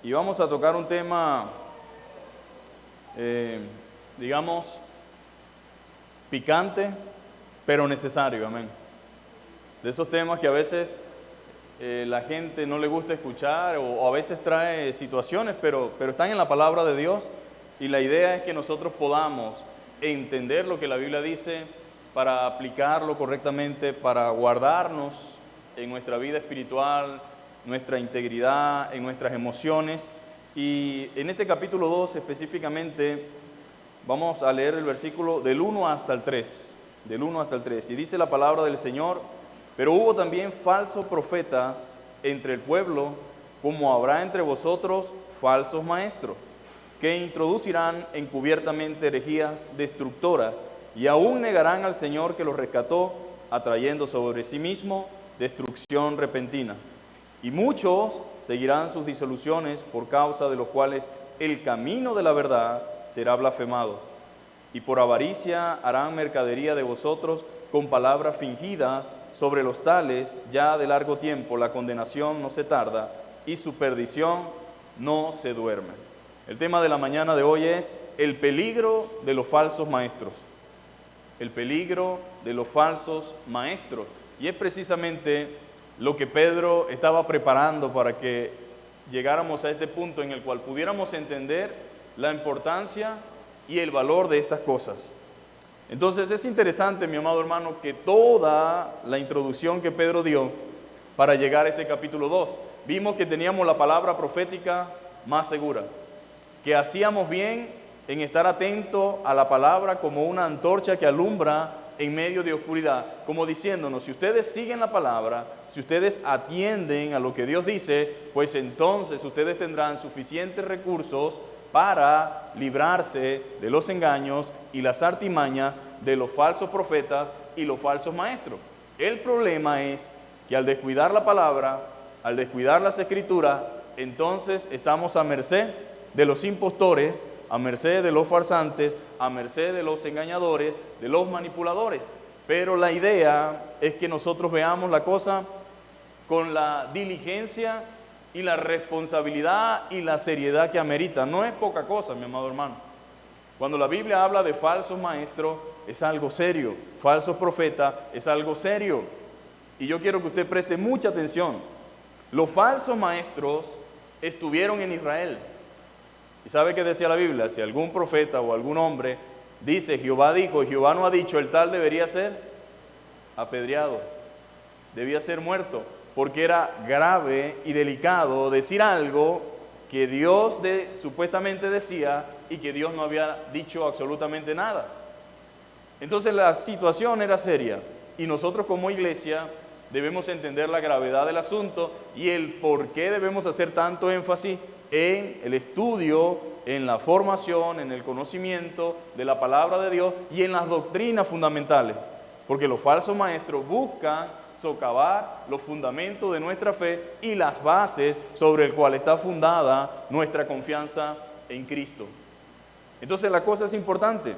y vamos a tocar un tema, digamos, picante, pero necesario, amén. De esos temas que a veces la gente no le gusta escuchar o a veces trae situaciones, pero están en la palabra de Dios, y la idea es que nosotros podamos entender lo que la Biblia dice para aplicarlo correctamente, para guardarnos en nuestra vida espiritual, nuestra integridad, en nuestras emociones. Y en este capítulo 2 específicamente vamos a leer el versículo del 1 hasta el 3, del 1 hasta el 3, y dice la palabra del Señor: pero hubo también falsos profetas entre el pueblo, como habrá entre vosotros falsos maestros, que introducirán encubiertamente herejías destructoras, y aún negarán al Señor que los rescató, atrayendo sobre sí mismo destrucción repentina. Y muchos seguirán sus disoluciones, por causa de los cuales el camino de la verdad será blasfemado. Y por avaricia harán mercadería de vosotros con palabra fingida. Sobre los tales, ya de largo tiempo, la condenación no se tarda y su perdición no se duerme. El tema de la mañana de hoy es el peligro de los falsos maestros. El peligro de los falsos maestros. Y es precisamente lo que Pedro estaba preparando para que llegáramos a este punto en el cual pudiéramos entender la importancia y el valor de estas cosas. Entonces es interesante, mi amado hermano, que toda la introducción que Pedro dio para llegar a este capítulo 2, vimos que teníamos la palabra profética más segura, que hacíamos bien en estar atento a la palabra como una antorcha que alumbra en medio de oscuridad, como diciéndonos: si ustedes siguen la palabra, si ustedes atienden a lo que Dios dice, pues entonces ustedes tendrán suficientes recursos para librarse de los engaños y las artimañas de los falsos profetas y los falsos maestros. El problema es que al descuidar la palabra, al descuidar las escrituras, entonces estamos a merced de los impostores, a merced de los farsantes, a merced de los engañadores, de los manipuladores. Pero la idea es que nosotros veamos la cosa con la diligencia y la responsabilidad y la seriedad que amerita. No es poca cosa, mi amado hermano. Cuando la Biblia habla de falsos maestros, es algo serio. Falsos profetas es algo serio. Y yo quiero que usted preste mucha atención. Los falsos maestros estuvieron en Israel. ¿Y sabe qué decía la Biblia? Si algún profeta o algún hombre dice: Jehová dijo y Jehová no ha dicho, el tal debería ser apedreado, debía ser muerto, porque era grave y delicado decir algo que Dios supuestamente decía y que Dios no había dicho absolutamente nada. Entonces la situación era seria, y nosotros como iglesia debemos entender la gravedad del asunto y el por qué debemos hacer tanto énfasis en el estudio, en la formación, en el conocimiento de la palabra de Dios y en las doctrinas fundamentales, porque los falsos maestros buscan socavar los fundamentos de nuestra fe y las bases sobre el cual está fundada nuestra confianza en Cristo. Entonces la cosa es importante.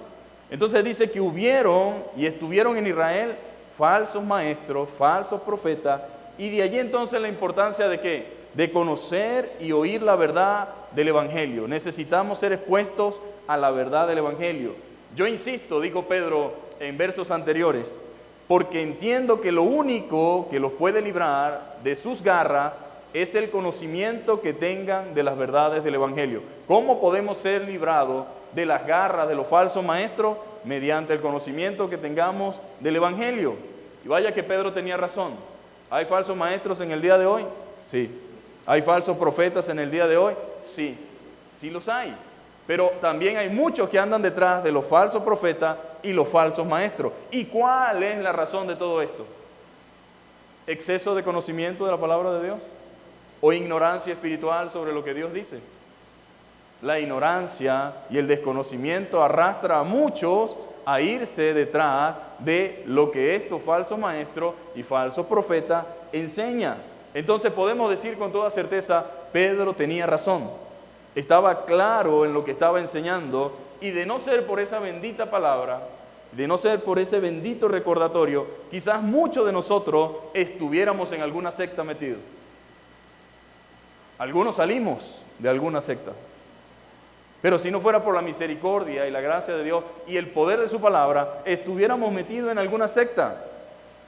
Entonces dice que hubieron y estuvieron en Israel falsos maestros, falsos profetas, y de allí entonces la importancia de ¿qué? De conocer y oír la verdad del Evangelio. Necesitamos ser expuestos a la verdad del Evangelio. Yo insisto, dijo Pedro en versos anteriores, porque entiendo que lo único que los puede librar de sus garras es el conocimiento que tengan de las verdades del Evangelio. ¿Cómo podemos ser librados de las garras de los falsos maestros? Mediante el conocimiento que tengamos del Evangelio. Y vaya que Pedro tenía razón. ¿Hay falsos maestros en el día de hoy? Sí. ¿Hay falsos profetas en el día de hoy? Sí. Sí los hay. Pero también hay muchos que andan detrás de los falsos profetas y los falsos maestros. ¿Y cuál es la razón de todo esto? ¿Exceso de conocimiento de la palabra de Dios? ¿O ignorancia espiritual sobre lo que Dios dice? La ignorancia y el desconocimiento arrastra a muchos a irse detrás de lo que estos falsos maestros y falsos profetas enseñan. Entonces podemos decir con toda certeza, Pedro tenía razón. Estaba claro en lo que estaba enseñando, y de no ser por esa bendita palabra, de no ser por ese bendito recordatorio, quizás muchos de nosotros estuviéramos en alguna secta metidos. Algunos salimos de alguna secta. Pero si no fuera por la misericordia y la gracia de Dios y el poder de su palabra, estuviéramos metidos en alguna secta.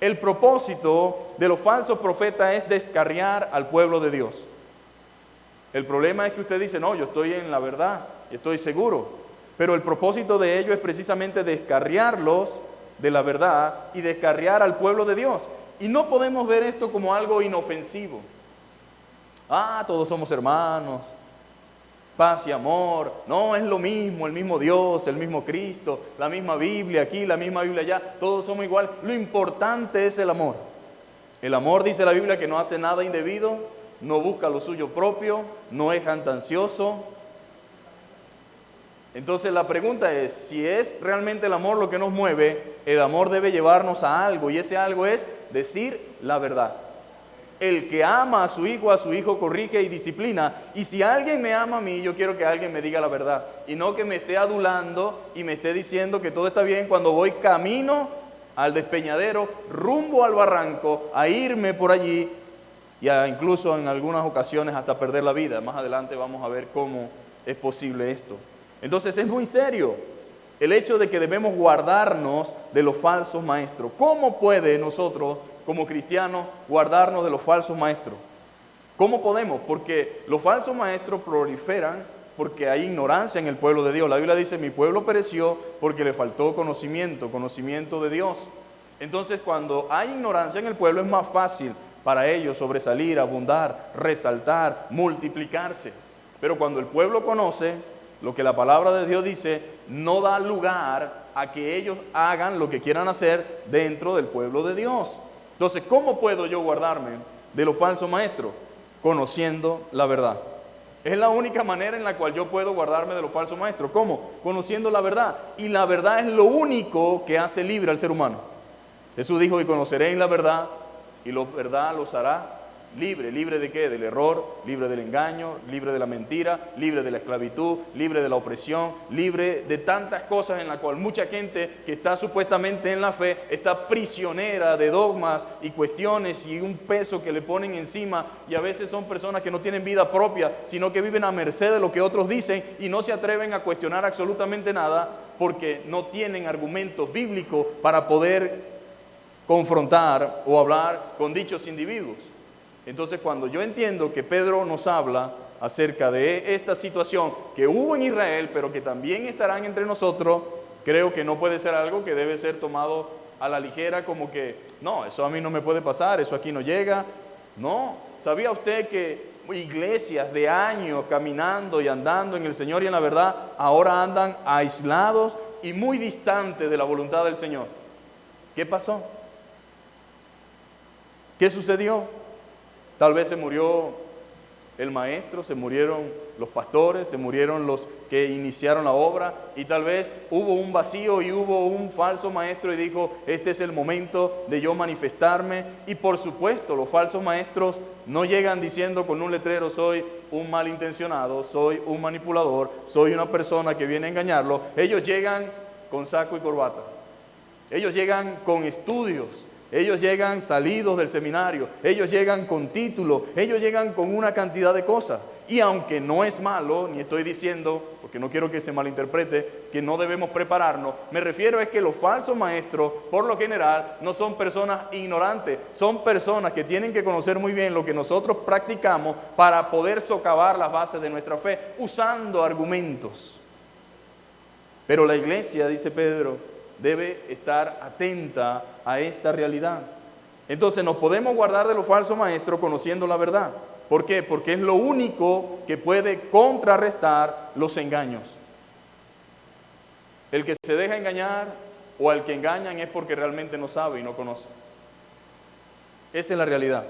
El propósito de los falsos profetas es descarriar al pueblo de Dios. El problema es que usted dice, no, yo estoy en la verdad y estoy seguro. Pero el propósito de ellos es precisamente descarriarlos de la verdad y descarriar al pueblo de Dios. Y no podemos ver esto como algo inofensivo. Todos somos hermanos, paz y amor. No, es lo mismo, el mismo Dios, el mismo Cristo, la misma Biblia aquí, la misma Biblia allá. Todos somos igual. Lo importante es el amor. El amor, dice la Biblia, que no hace nada indebido, no busca lo suyo propio, no es jactancioso. Entonces la pregunta es, si es realmente el amor lo que nos mueve, el amor debe llevarnos a algo, y ese algo es decir la verdad. El que ama a su hijo corrige y disciplina. Y si alguien me ama a mí, yo quiero que alguien me diga la verdad. Y no que me esté adulando y me esté diciendo que todo está bien cuando voy camino al despeñadero, rumbo al barranco, a irme por allí y incluso en algunas ocasiones hasta perder la vida. Más adelante vamos a ver cómo es posible esto. Entonces es muy serio el hecho de que debemos guardarnos de los falsos maestros. ¿Cómo puede nosotros, como cristianos, guardarnos de los falsos maestros? ¿Cómo podemos? Porque los falsos maestros proliferan porque hay ignorancia en el pueblo de Dios. La Biblia dice, mi pueblo pereció porque le faltó conocimiento de Dios. Entonces, cuando hay ignorancia en el pueblo, es más fácil para ellos sobresalir, abundar, resaltar, multiplicarse. Pero cuando el pueblo conoce lo que la palabra de Dios dice, no da lugar a que ellos hagan lo que quieran hacer dentro del pueblo de Dios. Entonces, ¿cómo puedo yo guardarme de los falsos maestros? Conociendo la verdad. Es la única manera en la cual yo puedo guardarme de los falsos maestros. ¿Cómo? Conociendo la verdad. Y la verdad es lo único que hace libre al ser humano. Jesús dijo, y conoceréis la verdad, y la verdad los hará libre. ¿Libre de qué? Del error, libre del engaño, libre de la mentira, libre de la esclavitud, libre de la opresión, libre de tantas cosas en las cuales mucha gente que está supuestamente en la fe está prisionera de dogmas y cuestiones y un peso que le ponen encima, y a veces son personas que no tienen vida propia, sino que viven a merced de lo que otros dicen y no se atreven a cuestionar absolutamente nada porque no tienen argumentos bíblicos para poder confrontar o hablar con dichos individuos. Entonces, cuando yo entiendo que Pedro nos habla acerca de esta situación que hubo en Israel, pero que también estarán entre nosotros, creo que no puede ser algo que debe ser tomado a la ligera, como que, no, eso a mí no me puede pasar, eso aquí no llega. No, ¿sabía usted que iglesias de años caminando y andando en el Señor y en la verdad, ahora andan aislados y muy distantes de la voluntad del Señor? ¿Qué pasó? ¿Qué sucedió? Tal vez se murió el maestro, se murieron los pastores, se murieron los que iniciaron la obra, y tal vez hubo un vacío y hubo un falso maestro y dijo, este es el momento de yo manifestarme. Y por supuesto, los falsos maestros no llegan diciendo con un letrero, soy un malintencionado, soy un manipulador, soy una persona que viene a engañarlo. Ellos llegan con saco y corbata. Ellos llegan con estudios. Ellos llegan salidos del seminario, ellos llegan con título, ellos llegan con una cantidad de cosas. Y aunque no es malo, ni estoy diciendo, porque no quiero que se malinterprete, que no debemos prepararnos, me refiero es que los falsos maestros, por lo general, no son personas ignorantes, son personas que tienen que conocer muy bien lo que nosotros practicamos para poder socavar las bases de nuestra fe, usando argumentos. Pero la iglesia, dice Pedro, debe estar atenta a esta realidad. Entonces nos podemos guardar de los falsos maestros conociendo la verdad. ¿Por qué? Porque es lo único que puede contrarrestar los engaños. El que se deja engañar o al que engañan es porque realmente no sabe y no conoce. Esa es la realidad.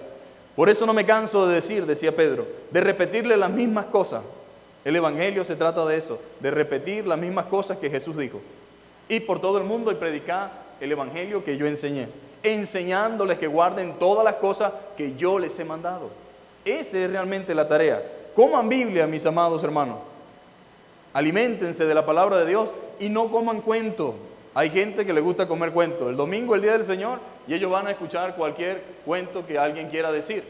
Por eso no me canso de decir, decía Pedro, de repetirle las mismas cosas. El evangelio se trata de eso, de repetir las mismas cosas que Jesús dijo. Ir por todo el mundo y predicar el evangelio que yo enseñé, enseñándoles que guarden todas las cosas que yo les he mandado. Esa es realmente la tarea. Coman Biblia, mis amados hermanos. Aliméntense de la palabra de Dios y no coman cuento. Hay gente que le gusta comer cuento. El domingo, el día del Señor, y ellos van a escuchar cualquier cuento que alguien quiera decir.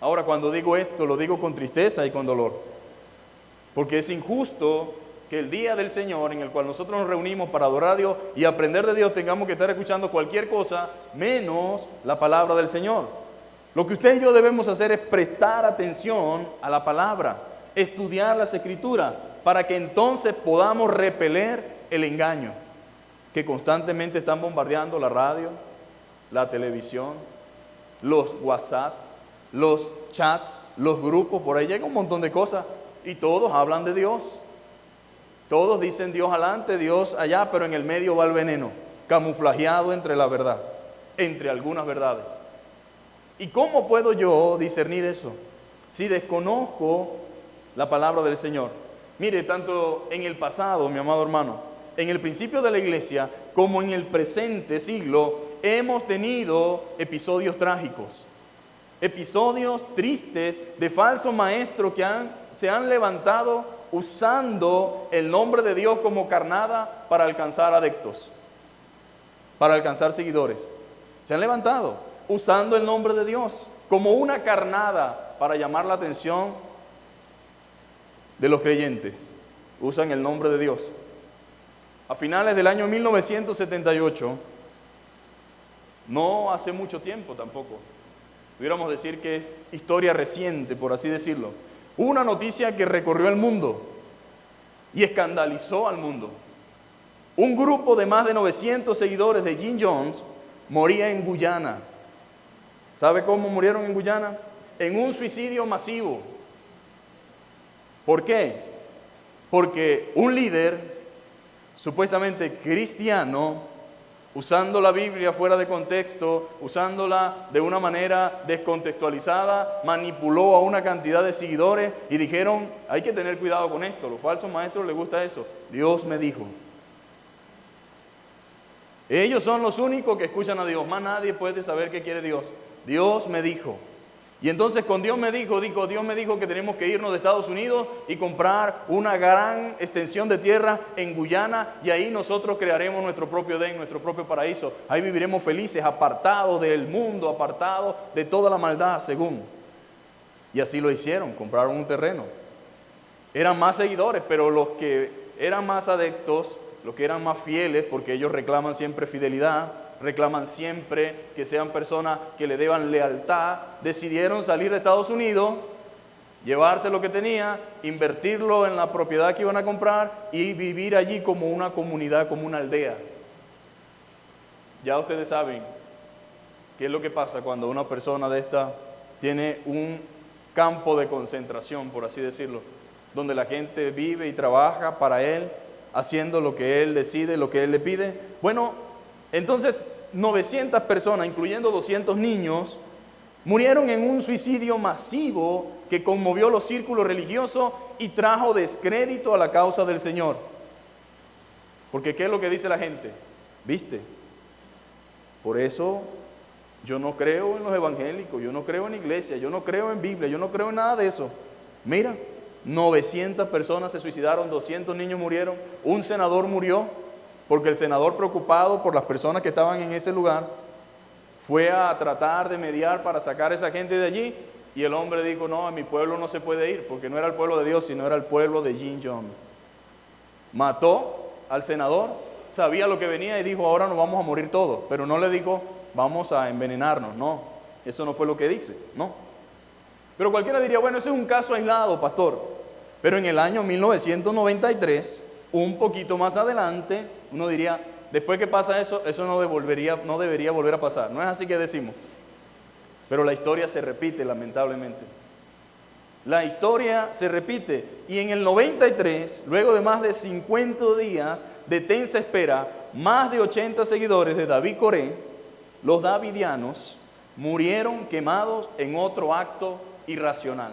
Ahora, cuando digo esto, lo digo con tristeza y con dolor, porque es injusto que el día del Señor, en el cual nosotros nos reunimos para adorar a Dios y aprender de Dios, tengamos que estar escuchando cualquier cosa menos la palabra del Señor. Lo que usted y yo debemos hacer es prestar atención a la palabra, estudiar las Escrituras, para que entonces podamos repeler el engaño que constantemente están bombardeando la radio, la televisión, los WhatsApp, los chats, los grupos. Por ahí llega un montón de cosas y todos hablan de Dios. Todos dicen Dios adelante, Dios allá, pero en el medio va el veneno, camuflajeado entre la verdad, entre algunas verdades. ¿Y cómo puedo yo discernir eso si desconozco la palabra del Señor? Mire, tanto en el pasado, mi amado hermano, en el principio de la iglesia, como en el presente siglo, hemos tenido episodios trágicos, episodios tristes de falsos maestros que se han levantado usando el nombre de Dios como carnada para alcanzar adeptos, para alcanzar seguidores. Se han levantado usando el nombre de Dios como una carnada para llamar la atención de los creyentes. Usan el nombre de Dios. A finales del año 1978, no hace mucho tiempo tampoco, pudiéramos decir que es historia reciente, por así decirlo, hubo una noticia que recorrió el mundo y escandalizó al mundo. Un grupo de más de 900 seguidores de Jim Jones moría en Guyana. ¿Sabe cómo murieron en Guyana? En un suicidio masivo. ¿Por qué? Porque un líder supuestamente cristiano, usando la Biblia fuera de contexto, usándola de una manera descontextualizada, manipuló a una cantidad de seguidores y dijeron, hay que tener cuidado con esto, los falsos maestros les gusta eso. Dios me dijo. Ellos son los únicos que escuchan a Dios, más nadie puede saber qué quiere Dios. Dios me dijo. Y entonces con Dios me dijo, Dios me dijo que tenemos que irnos de Estados Unidos y comprar una gran extensión de tierra en Guyana y ahí nosotros crearemos nuestro propio Edén, nuestro propio paraíso. Ahí viviremos felices, apartados del mundo, apartados de toda la maldad, según. Y así lo hicieron, compraron un terreno. Eran más seguidores, pero los que eran más adeptos, los que eran más fieles, porque ellos reclaman siempre fidelidad, reclaman siempre que sean personas que le deban lealtad, decidieron salir de Estados Unidos, llevarse lo que tenía, invertirlo en la propiedad que iban a comprar y vivir allí como una comunidad, como una aldea. Ya ustedes saben qué es lo que pasa cuando una persona de esta tiene un campo de concentración, por así decirlo, donde la gente vive y trabaja para él, haciendo lo que él decide, lo que él le pide. Bueno, entonces 900 personas, incluyendo 200 niños, murieron en un suicidio masivo que conmovió los círculos religiosos y trajo descrédito a la causa del Señor. Porque ¿qué es lo que dice la gente? ¿Viste? Por eso yo no creo en los evangélicos, yo no creo en iglesia, yo no creo en Biblia, yo no creo en nada de eso. Mira, 900 personas se suicidaron, 200 niños murieron, un senador murió, porque el senador, preocupado por las personas que estaban en ese lugar, fue a tratar de mediar para sacar a esa gente de allí, y el hombre dijo, no, a mi pueblo no se puede ir, porque no era el pueblo de Dios, sino era el pueblo de Jim Jones. Mató al senador, sabía lo que venía y dijo, ahora nos vamos a morir todos, pero no le dijo, vamos a envenenarnos, no, eso no fue lo que dice, no. Pero cualquiera diría, bueno, ese es un caso aislado, pastor, pero en el año 1993, un poquito más adelante, uno diría, después que pasa eso, eso no debería volver a pasar. No es así que decimos. Pero la historia se repite, lamentablemente. La historia se repite. Y en el 93, luego de más de 50 días de tensa espera, más de 80 seguidores de David Coré, los davidianos, murieron quemados en otro acto irracional.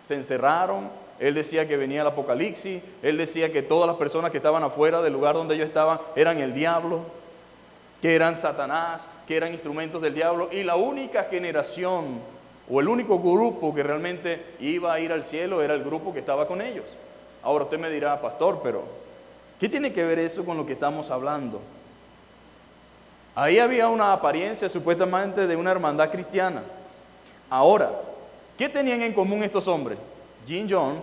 Se encerraron. Él decía que venía el apocalipsis, él decía que todas las personas que estaban afuera del lugar donde ellos estaban eran el diablo, que eran Satanás, que eran instrumentos del diablo, y la única generación o el único grupo que realmente iba a ir al cielo era el grupo que estaba con ellos. Ahora usted me dirá, pastor, pero ¿qué tiene que ver eso con lo que estamos hablando? Ahí había una apariencia supuestamente de una hermandad cristiana. Ahora, ¿qué tenían en común estos hombres? Jim Jones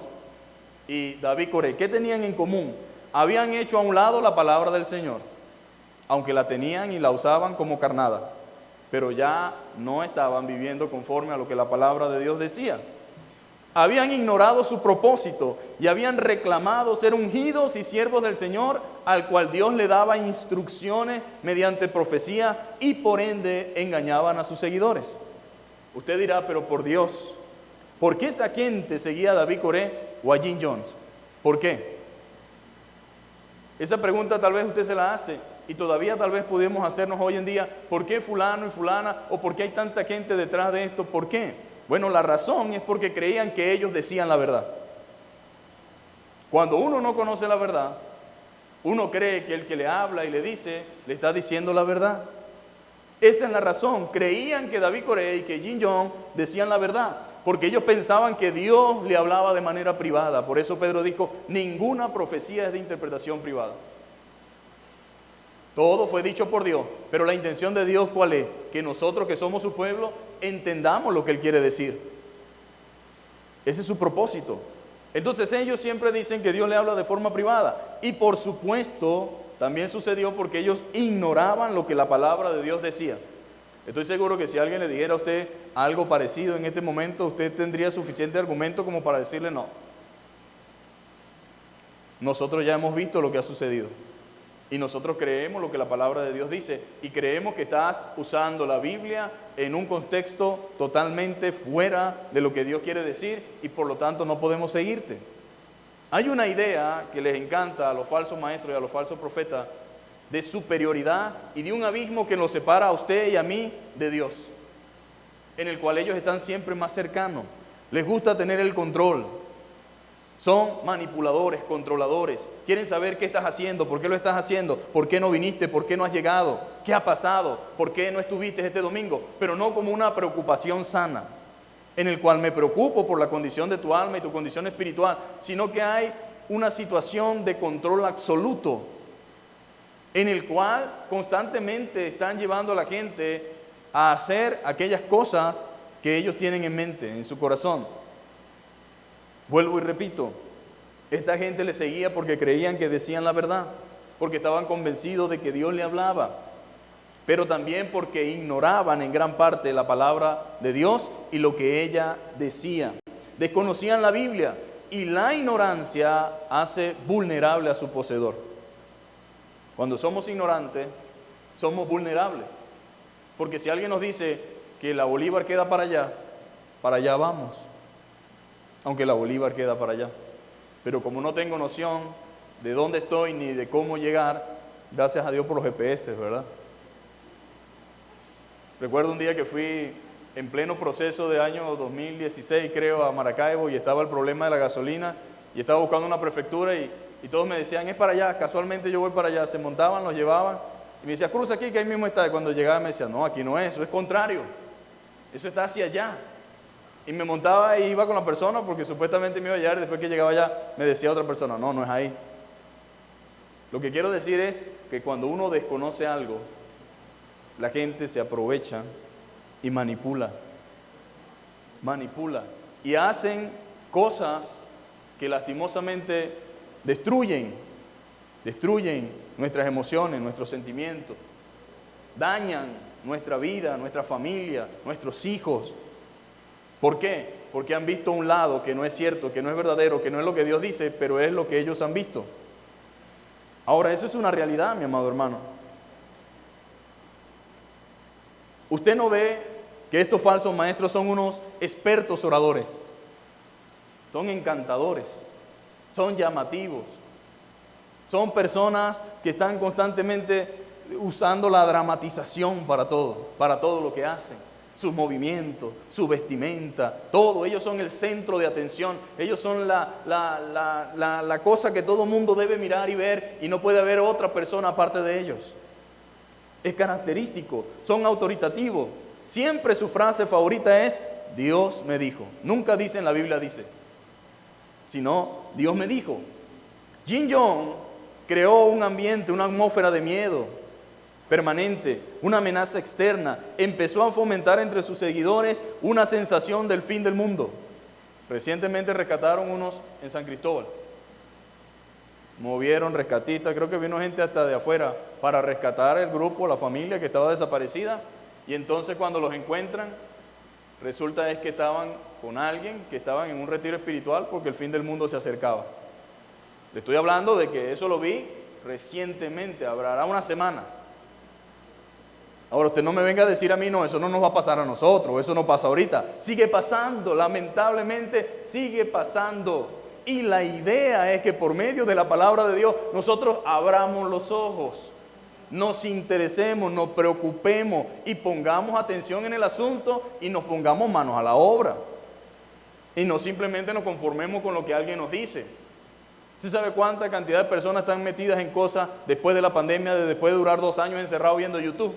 y David Corey, ¿qué tenían en común? Habían hecho a un lado la palabra del Señor, aunque la tenían y la usaban como carnada, pero ya no estaban viviendo conforme a lo que la palabra de Dios decía. Habían ignorado su propósito y habían reclamado ser ungidos y siervos del Señor, al cual Dios le daba instrucciones mediante profecía y por ende engañaban a sus seguidores. Usted dirá, pero por Dios, ¿por qué esa gente seguía a David Corey o a Jim Jones? ¿Por qué? Esa pregunta tal vez usted se la hace y todavía tal vez podemos hacernos hoy en día. ¿Por qué fulano y fulana? ¿O por qué hay tanta gente detrás de esto? ¿Por qué? Bueno, la razón es porque creían que ellos decían la verdad. Cuando uno no conoce la verdad, uno cree que el que le habla y le dice, le está diciendo la verdad. Esa es la razón. Creían que David Corey y que Jim Jones decían la verdad, porque ellos pensaban que Dios le hablaba de manera privada. Por eso Pedro dijo, ninguna profecía es de interpretación privada. Todo fue dicho por Dios, pero la intención de Dios, ¿cuál es? Que nosotros que somos su pueblo, entendamos lo que Él quiere decir. Ese es su propósito. Entonces ellos siempre dicen que Dios le habla de forma privada. Y por supuesto, también sucedió porque ellos ignoraban lo que la palabra de Dios decía. Estoy seguro que si alguien le dijera a usted algo parecido en este momento, usted tendría suficiente argumento como para decirle no. Nosotros ya hemos visto lo que ha sucedido. Y nosotros creemos lo que la palabra de Dios dice y creemos que estás usando la Biblia en un contexto totalmente fuera de lo que Dios quiere decir y por lo tanto no podemos seguirte. Hay una idea que les encanta a los falsos maestros y a los falsos profetas de superioridad y de un abismo que nos separa a usted y a mí de Dios, en el cual ellos están siempre más cercanos. Les gusta tener el control. Son manipuladores, controladores. Quieren saber qué estás haciendo, por qué lo estás haciendo, por qué no viniste, por qué no has llegado, qué ha pasado, por qué no estuviste este domingo, pero no como una preocupación sana, en el cual me preocupo por la condición de tu alma y tu condición espiritual, sino que hay una situación de control absoluto, en el cual constantemente están llevando a la gente a hacer aquellas cosas que ellos tienen en mente, en su corazón. Vuelvo y repito, esta gente le seguía porque creían que decían la verdad, porque estaban convencidos de que Dios le hablaba, pero también porque ignoraban en gran parte la palabra de Dios y lo que ella decía. Desconocían la Biblia y la ignorancia hace vulnerable a su poseedor. Cuando somos ignorantes, somos vulnerables, porque si alguien nos dice que la Bolívar queda para allá vamos. Aunque la Bolívar queda para allá. Pero como no tengo noción de dónde estoy ni de cómo llegar, gracias a Dios por los GPS, ¿verdad? Recuerdo un día que fui en pleno proceso de año 2016, creo, a Maracaibo y estaba el problema de la gasolina y estaba buscando una prefectura y todos me decían, es para allá, casualmente yo voy para allá. Se montaban, los llevaban y me decía, cruza aquí que ahí mismo está. Y cuando llegaba me decía, no, aquí no es, eso es contrario, eso está hacia allá. Y me montaba y iba con la persona porque supuestamente me iba a llegar y después que llegaba allá me decía otra persona, no, no es ahí. Lo que quiero decir es que cuando uno desconoce algo, la gente se aprovecha y manipula y hacen cosas que lastimosamente destruyen nuestras emociones, nuestros sentimientos, dañan nuestra vida, nuestra familia, nuestros hijos. ¿Por qué? Porque han visto un lado que no es cierto, que no es verdadero, que no es lo que Dios dice, pero es lo que ellos han visto. Ahora, eso es una realidad, mi amado hermano. Usted no ve que estos falsos maestros son unos expertos oradores, son encantadores, son llamativos, son personas que están constantemente usando la dramatización para todo lo que hacen. Sus movimientos, su vestimenta, todo. Ellos son el centro de atención. Ellos son la cosa que todo mundo debe mirar y ver y no puede haber otra persona aparte de ellos. Es característico, son autoritativos. Siempre su frase favorita es, Dios me dijo. Nunca dicen la Biblia dice, sino Dios me dijo. Jim Jones creó un ambiente, una atmósfera de miedo. permanente, una amenaza externa. Empezó a fomentar entre sus seguidores una sensación del fin del mundo. Recientemente rescataron unos en San Cristóbal. Movieron rescatistas, creo que vino gente hasta de afuera para rescatar el grupo, la familia que estaba desaparecida. Y entonces cuando los encuentran, resulta es que estaban con alguien, que estaban en un retiro espiritual porque el fin del mundo se acercaba. Le estoy hablando de que eso lo vi recientemente, habrá una semana. Ahora usted no me venga a decir a mí, no, eso no nos va a pasar a nosotros, eso no pasa ahorita. Sigue pasando, lamentablemente sigue pasando. Y la idea es que por medio de la palabra de Dios nosotros abramos los ojos, nos interesemos, nos preocupemos y pongamos atención en el asunto y nos pongamos manos a la obra. Y no simplemente nos conformemos con lo que alguien nos dice. ¿Usted sabe cuánta cantidad de personas están metidas en cosas después de la pandemia, después de durar 2 años encerrados viendo YouTube?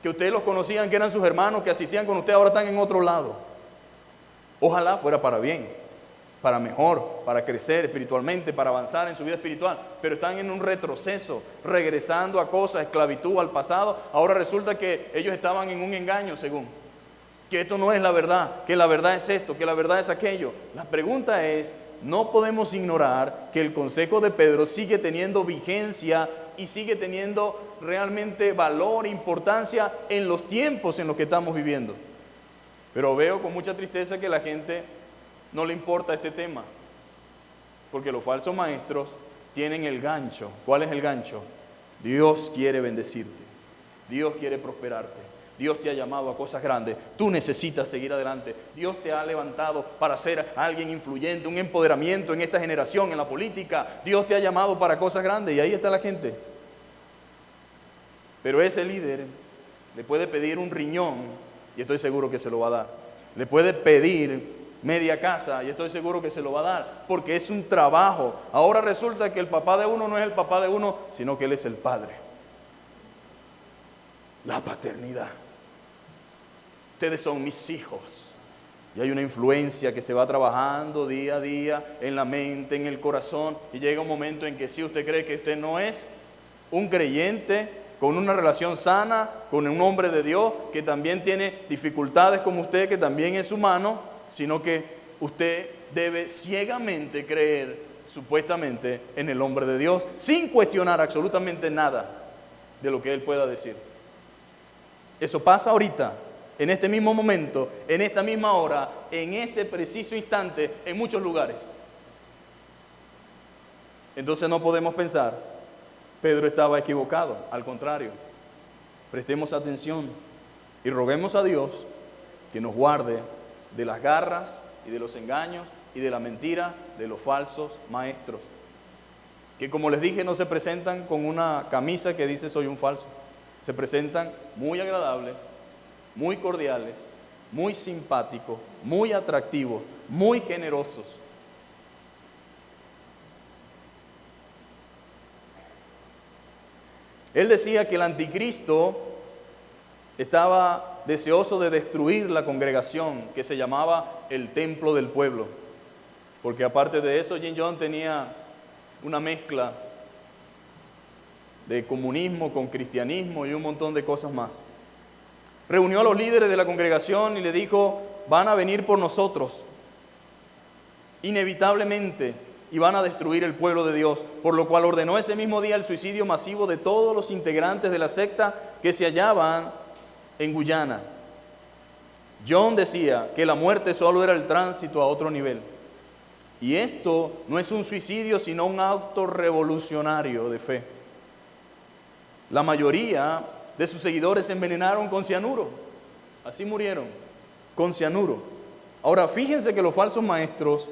Que ustedes los conocían, que eran sus hermanos, que asistían con usted, ahora están en otro lado. Ojalá fuera para bien, para mejor, para crecer espiritualmente, para avanzar en su vida espiritual, pero están en un retroceso, regresando a cosas, esclavitud, al pasado. Ahora resulta que ellos estaban en un engaño, según, que esto no es la verdad, que la verdad es esto, que la verdad es aquello. La pregunta es, no podemos ignorar que el consejo de Pedro sigue teniendo vigencia y sigue teniendo realmente valor, importancia en los tiempos en los que estamos viviendo. Pero veo con mucha tristeza que la gente no le importa este tema, porque los falsos maestros tienen el gancho. ¿Cuál es el gancho? Dios quiere bendecirte, Dios quiere prosperarte, Dios te ha llamado a cosas grandes, tú necesitas seguir adelante, Dios te ha levantado para ser alguien influyente, un empoderamiento en esta generación, en la política, Dios te ha llamado para cosas grandes y ahí está la gente. Pero ese líder le puede pedir un riñón y estoy seguro que se lo va a dar. Le puede pedir media casa y estoy seguro que se lo va a dar, porque es un trabajo. Ahora resulta que el papá de uno no es el papá de uno, sino que él es el padre. La paternidad. Ustedes son mis hijos. Y hay una influencia que se va trabajando día a día en la mente, en el corazón, y llega un momento en que si usted cree que usted no es un creyente con una relación sana, con un hombre de Dios que también tiene dificultades como usted, que también es humano, sino que usted debe ciegamente creer supuestamente en el hombre de Dios sin cuestionar absolutamente nada de lo que él pueda decir. Eso pasa ahorita, en este mismo momento, en esta misma hora, en este preciso instante, en muchos lugares. Entonces no podemos pensar Pedro estaba equivocado, al contrario. Prestemos atención y roguemos a Dios que nos guarde de las garras y de los engaños y de la mentira de los falsos maestros, que como les dije no se presentan con una camisa que dice soy un falso, se presentan muy agradables, muy cordiales, muy simpáticos, muy atractivos, muy generosos. Él decía que el anticristo estaba deseoso de destruir la congregación que se llamaba el templo del pueblo, porque aparte de eso, Jim Jones tenía una mezcla de comunismo con cristianismo y un montón de cosas más. Reunió a los líderes de la congregación y le dijo, van a venir por nosotros, inevitablemente, y van a destruir el pueblo de Dios, por lo cual ordenó ese mismo día el suicidio masivo de todos los integrantes de la secta que se hallaban en Guyana. John decía que la muerte solo era el tránsito a otro nivel. Y esto no es un suicidio, sino un acto revolucionario de fe. La mayoría de sus seguidores se envenenaron con cianuro. Así murieron, con cianuro. Ahora, fíjense que los falsos maestros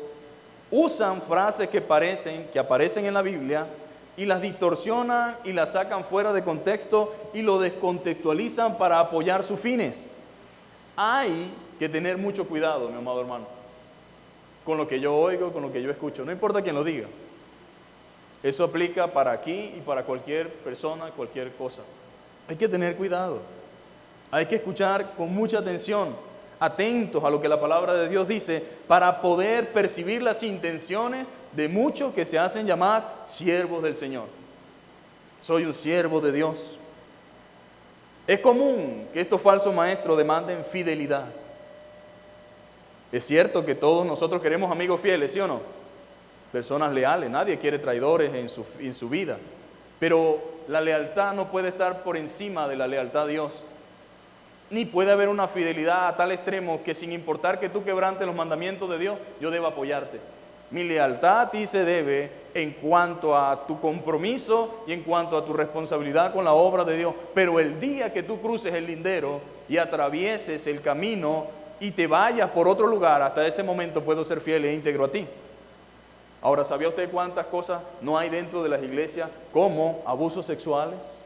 usan frases que aparecen en la Biblia y las distorsionan y las sacan fuera de contexto y lo descontextualizan para apoyar sus fines. Hay que tener mucho cuidado, mi amado hermano, con lo que yo oigo, con lo que yo escucho, no importa quién lo diga. Eso aplica para aquí y para cualquier persona, cualquier cosa. Hay que tener cuidado, hay que escuchar con mucha atención, atentos a lo que la palabra de Dios dice, para poder percibir las intenciones de muchos que se hacen llamar siervos del Señor. soy un siervo de Dios. Es común que estos falsos maestros demanden fidelidad. Es cierto que todos nosotros queremos amigos fieles, ¿sí o no? Personas leales, nadie quiere traidores en su vida. Pero la lealtad no puede estar por encima de la lealtad a Dios. Ni puede haber una fidelidad a tal extremo que sin importar que tú quebrantes los mandamientos de Dios, yo deba apoyarte. Mi lealtad a ti se debe en cuanto a tu compromiso y en cuanto a tu responsabilidad con la obra de Dios. Pero el día que tú cruces el lindero y atravieses el camino y te vayas por otro lugar, hasta ese momento puedo ser fiel e íntegro a ti. Ahora, ¿sabía usted cuántas cosas no hay dentro de las iglesias? Como abusos sexuales,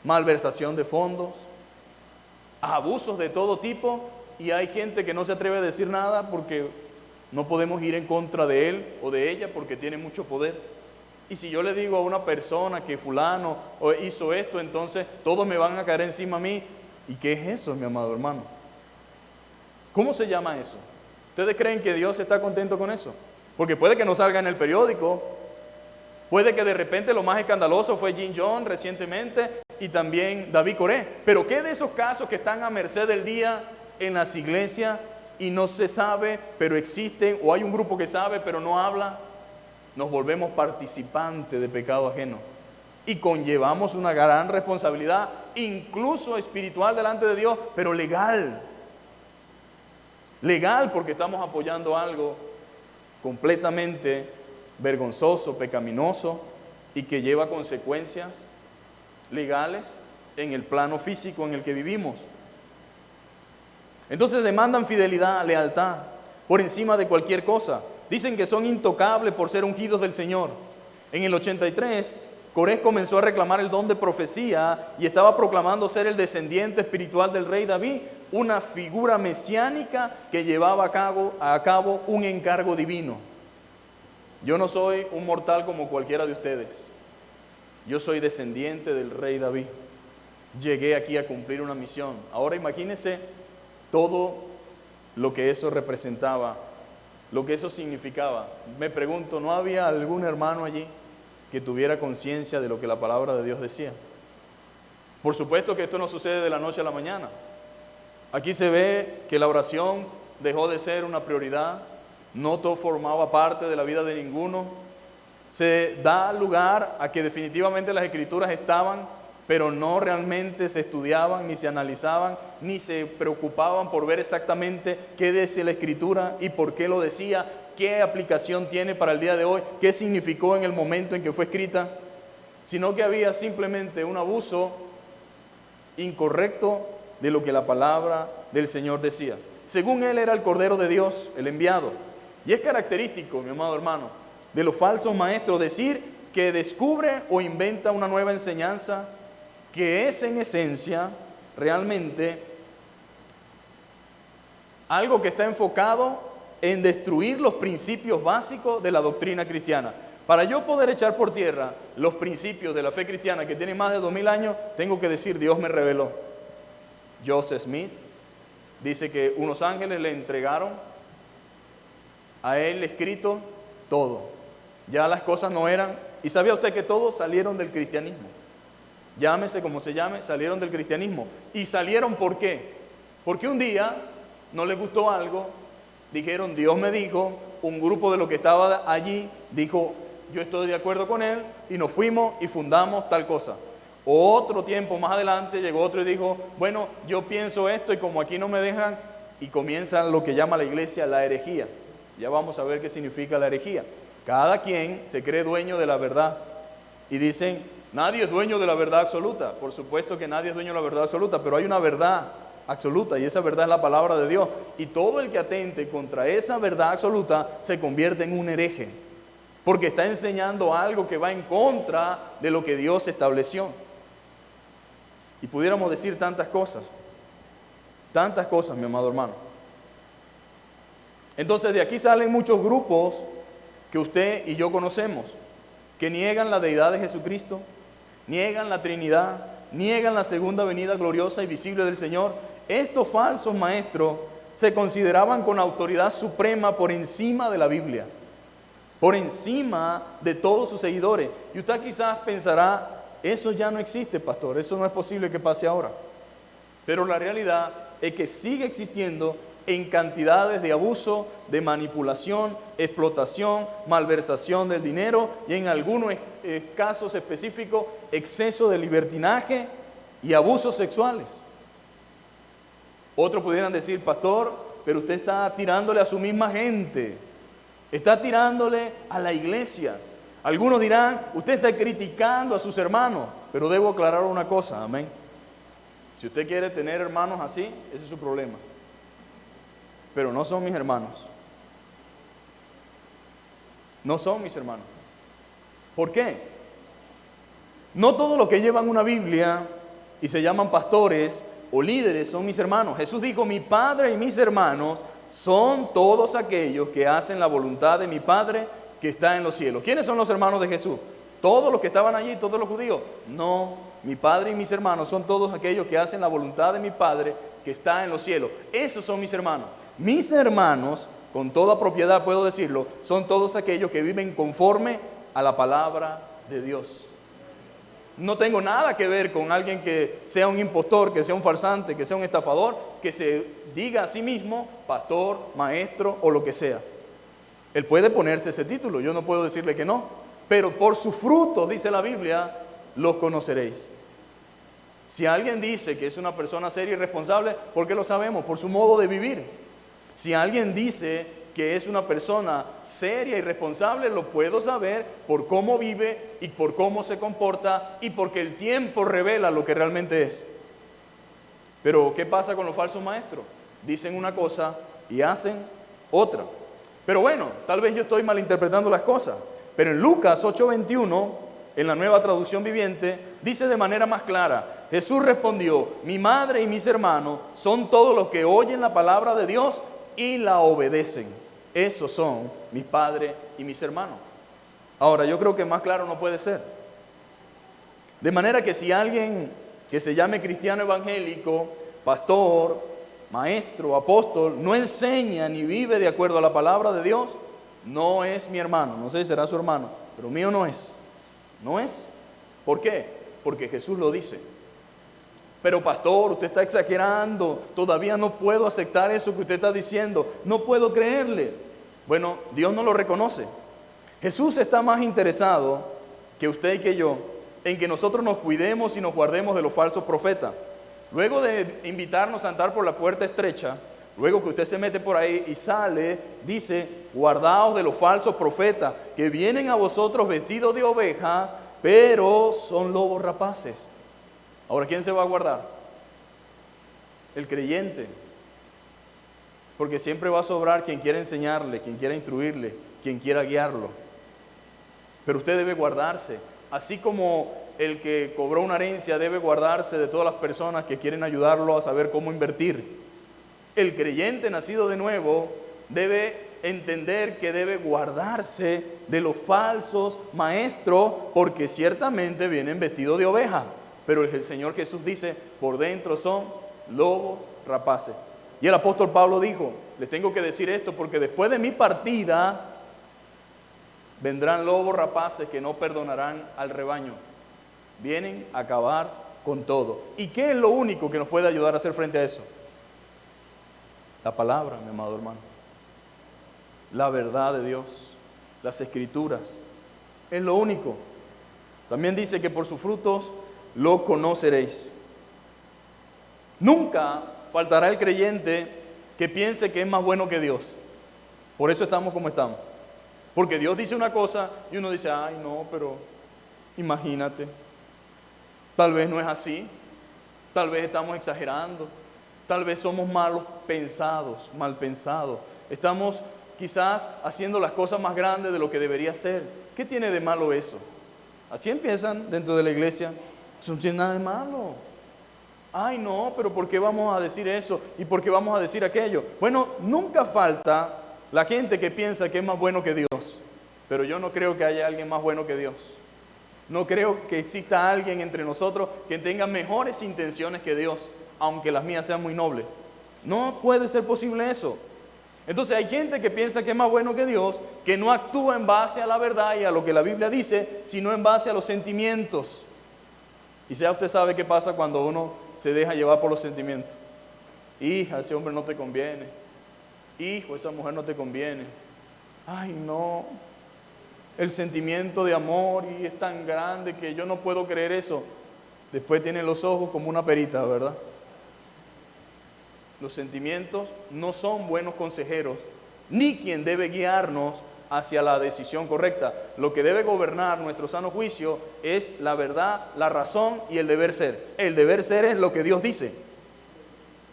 malversación de fondos, abusos de todo tipo, y hay gente que no se atreve a decir nada porque no podemos ir en contra de él o de ella porque tiene mucho poder. Y si yo le digo a una persona que fulano hizo esto, entonces todos me van a caer encima a mí. ¿Y qué es eso, mi amado hermano? ¿Cómo se llama eso? ¿Ustedes creen que Dios está contento con eso? Porque puede que no salga en el periódico, puede que de repente lo más escandaloso fue Jim Jones recientemente y también David Coré. Pero ¿qué de esos casos que están a merced del día en las iglesias y no se sabe, pero existen, o hay un grupo que sabe, pero no habla? Nos volvemos participantes de pecado ajeno y conllevamos una gran responsabilidad, incluso espiritual delante de Dios, pero legal. Legal, porque estamos apoyando algo completamente vergonzoso, pecaminoso y que lleva consecuencias legales en el plano físico en el que vivimos. Entonces demandan fidelidad, lealtad, por encima de cualquier cosa. Dicen que son intocables por ser ungidos del Señor. En el 83, Corés comenzó a reclamar el don de profecía y estaba proclamando ser el descendiente espiritual del rey David, una figura mesiánica que llevaba a cabo un encargo divino. Yo no soy un mortal como cualquiera de ustedes. Yo soy descendiente del rey David. Llegué aquí a cumplir una misión. Ahora imagínense todo lo que eso representaba, lo que eso significaba. Me pregunto, ¿no había algún hermano allí que tuviera conciencia de lo que la palabra de Dios decía? Por supuesto que esto no sucede de la noche a la mañana. Aquí se ve que la oración dejó de ser una prioridad, no todo formaba parte de la vida de ninguno. Se da lugar a que definitivamente las escrituras estaban, pero no realmente se estudiaban, ni se analizaban, ni se preocupaban por ver exactamente qué decía la escritura y por qué lo decía, qué aplicación tiene para el día de hoy, qué significó en el momento en que fue escrita, sino que había simplemente un abuso incorrecto de lo que la palabra del Señor decía. Según él era el Cordero de Dios, el enviado. Y es característico, mi amado hermano, de los falsos maestros decir que descubre o inventa una nueva enseñanza que es en esencia realmente algo que está enfocado en destruir los principios básicos de la doctrina cristiana. Para yo poder echar por tierra los principios de la fe cristiana que tienen más de 2000 años, tengo que decir, Dios me reveló. Joseph Smith dice que unos ángeles le entregaron a él escrito todo. Ya las cosas no eran, y ¿sabía usted que todos salieron del cristianismo? Llámese como se llame, salieron del cristianismo. ¿Y salieron por qué? Porque un día no les gustó algo, dijeron, Dios me dijo, un grupo de los que estaba allí dijo, yo estoy de acuerdo con él, y nos fuimos y fundamos tal cosa. Otro tiempo más adelante llegó otro y dijo, bueno, yo pienso esto y como aquí no me dejan, y comienza lo que llama la iglesia la herejía. Ya vamos a ver qué significa la herejía. Cada quien se cree dueño de la verdad y dicen, nadie es dueño de la verdad absoluta. Por supuesto que nadie es dueño de la verdad absoluta, pero hay una verdad absoluta y esa verdad es la palabra de Dios. Y todo el que atente contra esa verdad absoluta se convierte en un hereje, porque está enseñando algo que va en contra de lo que Dios estableció. Y pudiéramos decir tantas cosas, mi amado hermano. Entonces de aquí salen muchos grupos que usted y yo conocemos, que niegan la deidad de Jesucristo, niegan la Trinidad, niegan la segunda venida gloriosa y visible del Señor. Estos falsos maestros se consideraban con autoridad suprema por encima de la Biblia, por encima de todos sus seguidores. Y usted quizás pensará, eso ya no existe, pastor, eso no es posible que pase ahora. Pero la realidad es que sigue existiendo en cantidades de abuso, de manipulación, explotación, malversación del dinero y en algunos casos específicos, exceso de libertinaje y abusos sexuales. Otros pudieran decir, pastor, pero usted está tirándole a su misma gente, está tirándole a la iglesia. Algunos dirán, usted está criticando a sus hermanos, pero debo aclarar una cosa, amén. Si usted quiere tener hermanos así, ese es su problema. Pero no son mis hermanos. No son mis hermanos. ¿Por qué? No todos los que llevan una Biblia y se llaman pastores o líderes son mis hermanos. Jesús dijo, mi Padre y mis hermanos son todos aquellos que hacen la voluntad de mi Padre que está en los cielos. ¿Quiénes son los hermanos de Jesús? ¿Todos los que estaban allí, todos los judíos? No, mi Padre y mis hermanos son todos aquellos que hacen la voluntad de mi Padre que está en los cielos. Esos son mis hermanos. Mis hermanos, con toda propiedad puedo decirlo, son todos aquellos que viven conforme a la palabra de Dios. No tengo nada que ver con alguien que sea un impostor, que sea un farsante, que sea un estafador, que se diga a sí mismo pastor, maestro o lo que sea. Él puede ponerse ese título, yo no puedo decirle que no, pero por sus frutos, dice la Biblia, los conoceréis. Si alguien dice que es una persona seria y responsable, ¿por qué lo sabemos? Por su modo de vivir. Si alguien dice que es una persona seria y responsable, lo puedo saber por cómo vive y por cómo se comporta y porque el tiempo revela lo que realmente es. Pero ¿qué pasa con los falsos maestros? Dicen una cosa y hacen otra. Pero bueno, tal vez yo estoy malinterpretando las cosas, pero en Lucas 8:21, en la Nueva Traducción Viviente, dice de manera más clara, Jesús respondió, mi madre y mis hermanos son todos los que oyen la palabra de Dios y la obedecen. Esos son mis padres y mis hermanos. Ahora, yo creo que más claro no puede ser. De manera que si alguien que se llame cristiano evangélico, pastor, maestro, apóstol, no enseña ni vive de acuerdo a la palabra de Dios, no es mi hermano. No sé si será su hermano, pero mío no es. No es. ¿Por qué? Porque Jesús lo dice. Pero pastor, usted está exagerando, todavía no puedo aceptar eso que usted está diciendo, no puedo creerle. Bueno, Dios no lo reconoce. Jesús está más interesado que usted y que yo en que nosotros nos cuidemos y nos guardemos de los falsos profetas. Luego de invitarnos a entrar por la puerta estrecha, luego que usted se mete por ahí y sale, dice, guardaos de los falsos profetas que vienen a vosotros vestidos de ovejas, pero son lobos rapaces. Ahora, ¿quién se va a guardar? El creyente. Porque siempre va a sobrar quien quiera enseñarle, quien quiera instruirle, quien quiera guiarlo. Pero usted debe guardarse. Así como el que cobró una herencia debe guardarse de todas las personas que quieren ayudarlo a saber cómo invertir. El creyente nacido de nuevo debe entender que debe guardarse de los falsos maestros, porque ciertamente vienen vestidos de oveja. Pero el Señor Jesús dice, por dentro son lobos rapaces. Y el apóstol Pablo dijo, les tengo que decir esto porque después de mi partida vendrán lobos rapaces que no perdonarán al rebaño. Vienen a acabar con todo. ¿Y qué es lo único que nos puede ayudar a hacer frente a eso? La palabra, mi amado hermano. La verdad de Dios, las escrituras. Es lo único. También dice que por sus frutos lo conoceréis. Nunca faltará el creyente que piense que es más bueno que Dios. Por eso estamos como estamos. Porque Dios dice una cosa y uno dice, ay no, pero imagínate. Tal vez no es así. Tal vez estamos exagerando. Tal vez somos malos pensados, mal pensados. Estamos quizás haciendo las cosas más grandes de lo que debería ser. ¿Qué tiene de malo eso? Así empiezan dentro de la iglesia. Eso no tiene nada de malo. Ay, no, pero ¿por qué vamos a decir eso? ¿Y por qué vamos a decir aquello? Bueno, nunca falta la gente que piensa que es más bueno que Dios. Pero yo no creo que haya alguien más bueno que Dios. No creo que exista alguien entre nosotros que tenga mejores intenciones que Dios, aunque las mías sean muy nobles. No puede ser posible eso. Entonces hay gente que piensa que es más bueno que Dios, que no actúa en base a la verdad y a lo que la Biblia dice, sino en base a los sentimientos. Y ya usted sabe qué pasa cuando uno se deja llevar por los sentimientos. Hija, ese hombre no te conviene. Hijo, esa mujer no te conviene. Ay, no. El sentimiento de amor y es tan grande que yo no puedo creer eso. Después tiene los ojos como una perita, ¿verdad? Los sentimientos no son buenos consejeros, ni quien debe guiarnos hacia la decisión correcta. Lo que debe gobernar nuestro sano juicio es la verdad, la razón y el deber ser. El deber ser es lo que Dios dice.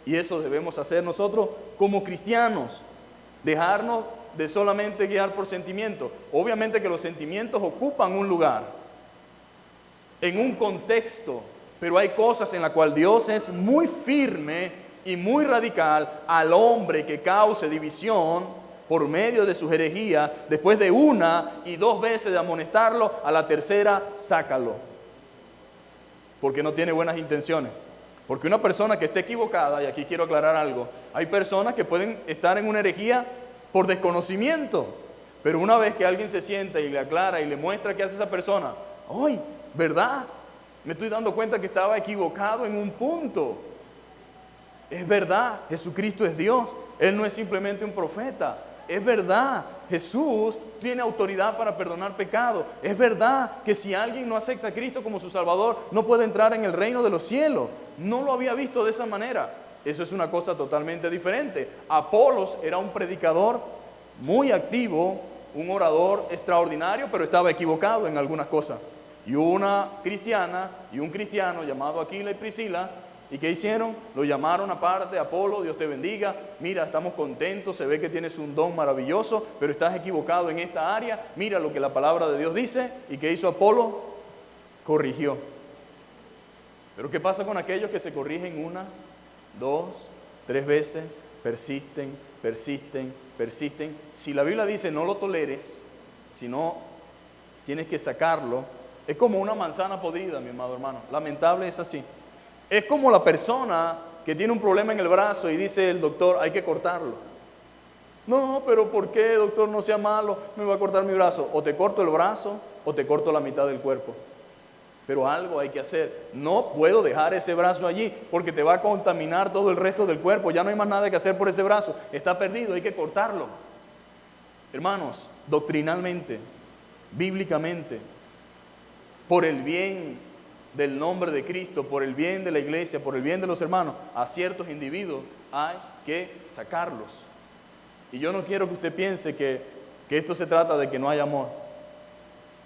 Y eso debemos hacer nosotros como cristianos. Dejarnos de solamente guiar por sentimientos. Obviamente que los sentimientos ocupan un lugar, en un contexto, pero hay cosas en las cuales Dios es muy firme y muy radical al hombre que cause división por medio de su herejía. Después de 1 y 2 veces de amonestarlo, a la tercera sácalo, porque no tiene buenas intenciones. Porque una persona que esté equivocada, y aquí quiero aclarar algo, hay personas que pueden estar en una herejía por desconocimiento, pero una vez que alguien se sienta y le aclara y le muestra qué hace esa persona, ¡ay, verdad! Me estoy dando cuenta que estaba equivocado en un punto. Es verdad, Jesucristo es Dios, Él no es simplemente un profeta. Es verdad, Jesús tiene autoridad para perdonar pecados. Es verdad que si alguien no acepta a Cristo como su Salvador, no puede entrar en el reino de los cielos. No lo había visto de esa manera. Eso es una cosa totalmente diferente. Apolos era un predicador muy activo, un orador extraordinario, pero estaba equivocado en algunas cosas. Y una cristiana y un cristiano llamado Aquila y Priscila, ¿y qué hicieron? Lo llamaron aparte, Apolo, Dios te bendiga, mira, estamos contentos, se ve que tienes un don maravilloso, pero estás equivocado en esta área, mira lo que la palabra de Dios dice. ¿Y qué hizo Apolo? Corrigió. Pero ¿qué pasa con aquellos que se corrigen 1, 2, 3 veces, persisten? Si la Biblia dice no lo toleres, si no tienes que sacarlo, es como una manzana podrida, mi amado hermano, lamentable es así. Es como la persona que tiene un problema en el brazo y dice el doctor, hay que cortarlo. No, pero ¿por qué, doctor? No sea malo, me va a cortar mi brazo. O te corto el brazo o te corto la mitad del cuerpo. Pero algo hay que hacer. No puedo dejar ese brazo allí porque te va a contaminar todo el resto del cuerpo. Ya no hay más nada que hacer por ese brazo. Está perdido, hay que cortarlo. Hermanos, doctrinalmente, bíblicamente, por el bien del nombre de Cristo, por el bien de la iglesia, por el bien de los hermanos, a ciertos individuos hay que sacarlos. Y yo no quiero que usted piense que esto se trata de que no hay amor,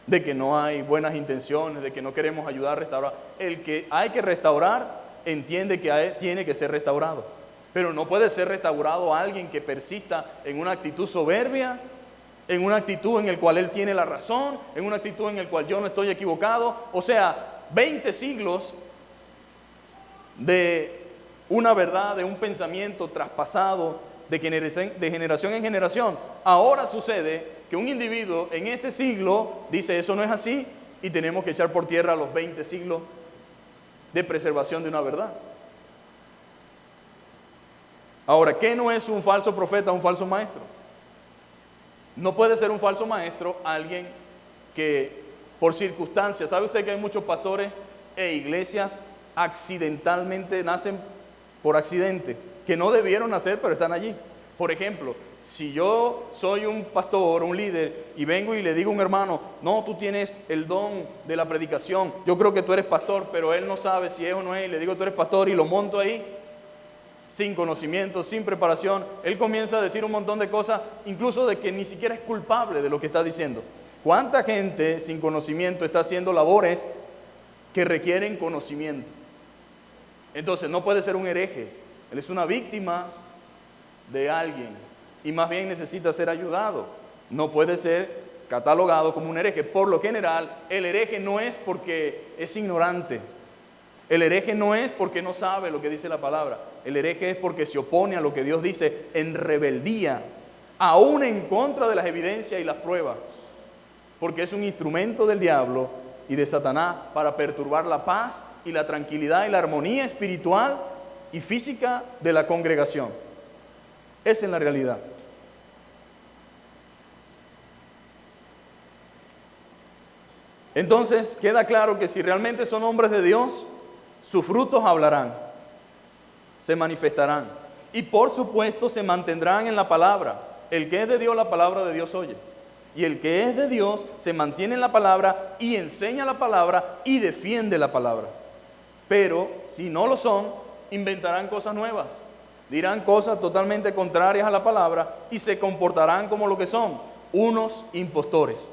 de que no hay buenas intenciones, de que no queremos ayudar a restaurar. El que hay que restaurar entiende que tiene que ser restaurado, pero no puede ser restaurado alguien que persista en una actitud soberbia, en una actitud en la cual él tiene la razón, en una actitud en la cual yo no estoy equivocado. O sea, 20 siglos de una verdad, de un pensamiento traspasado de generación en generación. Ahora sucede que un individuo en este siglo dice eso no es así y tenemos que echar por tierra los 20 siglos de preservación de una verdad. Ahora, ¿qué no es un falso profeta, un falso maestro? No puede ser un falso maestro alguien que por circunstancias, ¿sabe usted que hay muchos pastores e iglesias accidentalmente nacen por accidente, que no debieron nacer pero están allí? Por ejemplo, si yo soy un pastor, un líder, y vengo y le digo a un hermano, no, tú tienes el don de la predicación, yo creo que tú eres pastor, pero él no sabe si es o no es, y le digo tú eres pastor y lo monto ahí, sin conocimiento, sin preparación, él comienza a decir un montón de cosas, incluso de que ni siquiera es culpable de lo que está diciendo. ¿Cuánta gente sin conocimiento está haciendo labores que requieren conocimiento? Entonces no puede ser un hereje, él es una víctima de alguien y más bien necesita ser ayudado. No puede ser catalogado como un hereje. Por lo general, el hereje no es porque es ignorante, el hereje no es porque no sabe lo que dice la palabra, el hereje es porque se opone a lo que Dios dice en rebeldía, aún en contra de las evidencias y las pruebas. Porque es un instrumento del diablo y de Satanás para perturbar la paz y la tranquilidad y la armonía espiritual y física de la congregación. Esa es la realidad. Entonces queda claro que si realmente son hombres de Dios, sus frutos hablarán, se manifestarán y por supuesto se mantendrán en la palabra. El que es de Dios, la palabra de Dios oye. Y el que es de Dios se mantiene en la palabra y enseña la palabra y defiende la palabra. Pero si no lo son, inventarán cosas nuevas, dirán cosas totalmente contrarias a la palabra y se comportarán como lo que son, unos impostores.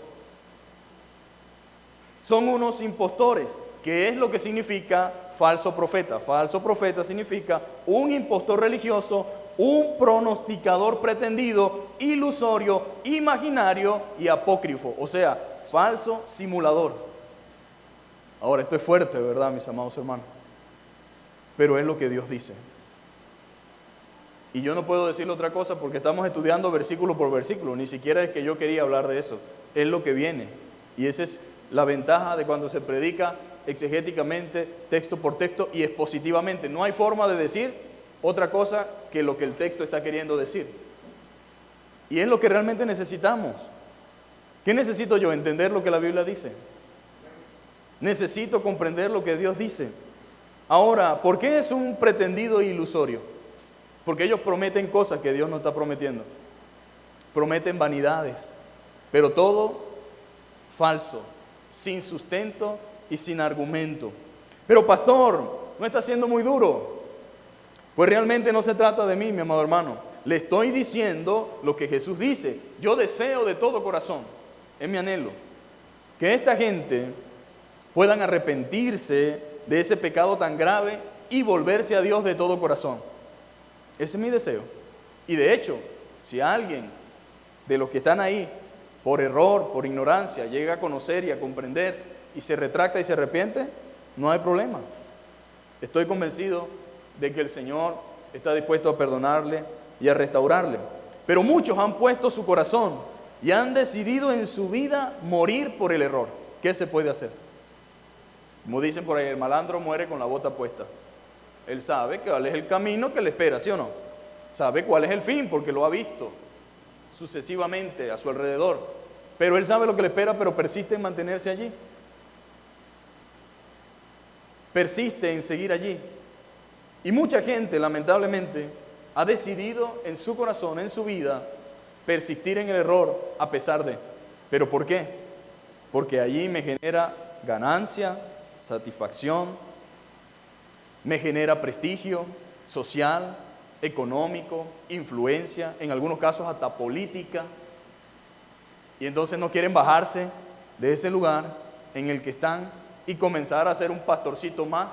Son unos impostores, que es lo que significa falso profeta. Falso profeta significa un impostor religioso, un pronosticador pretendido, ilusorio, imaginario y apócrifo, o sea, falso simulador. Ahora, esto es fuerte, ¿verdad, mis amados hermanos? Pero es lo que Dios dice. Y yo no puedo decirle otra cosa porque estamos estudiando versículo por versículo, ni siquiera es que yo quería hablar de eso, es lo que viene. Y esa es la ventaja de cuando se predica exegéticamente, texto por texto y expositivamente. No hay forma de decir otra cosa que lo que el texto está queriendo decir. Y es lo que realmente necesitamos. ¿Qué necesito yo? Entender lo que la Biblia dice. Necesito comprender lo que Dios dice. Ahora, ¿por qué es un pretendido ilusorio? Porque ellos prometen cosas que Dios no está prometiendo. Prometen vanidades, pero todo falso, sin sustento y sin argumento. Pero pastor, ¿no está siendo muy duro? Pues realmente no se trata de mí, mi amado hermano. Le estoy diciendo lo que Jesús dice. Yo deseo de todo corazón, es mi anhelo, que esta gente puedan arrepentirse de ese pecado tan grave y volverse a Dios de todo corazón. Ese es mi deseo. Y de hecho, si alguien de los que están ahí, por error, por ignorancia, llega a conocer y a comprender y se retracta y se arrepiente, no hay problema. Estoy convencido de que el Señor está dispuesto a perdonarle y a restaurarle. Pero muchos han puesto su corazón y han decidido en su vida morir por el error. ¿Qué se puede hacer? Como dicen por ahí, el malandro muere con la bota puesta. Él sabe cuál es el camino que le espera, ¿sí o no? Sabe cuál es el fin porque lo ha visto sucesivamente a su alrededor. Pero él sabe lo que le espera, pero persiste en mantenerse allí. Persiste en seguir allí. Y mucha gente, lamentablemente, ha decidido en su corazón, en su vida, persistir en el error a pesar de. ¿Pero por qué? Porque allí me genera ganancia, satisfacción, me genera prestigio social, económico, influencia, en algunos casos hasta política. Y entonces no quieren bajarse de ese lugar en el que están y comenzar a ser un pastorcito más,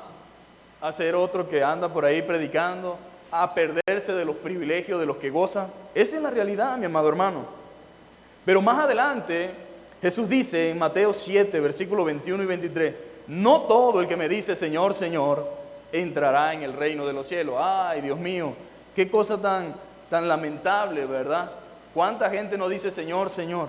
a ser otro que anda por ahí predicando, a perderse de los privilegios de los que gozan. Esa es la realidad, mi amado hermano. Pero más adelante, Jesús dice en Mateo 7, versículos 21 y 23, no todo el que me dice Señor, Señor, entrará en el reino de los cielos. Ay, Dios mío, qué cosa tan lamentable, ¿verdad? ¿Cuánta gente no dice Señor, Señor?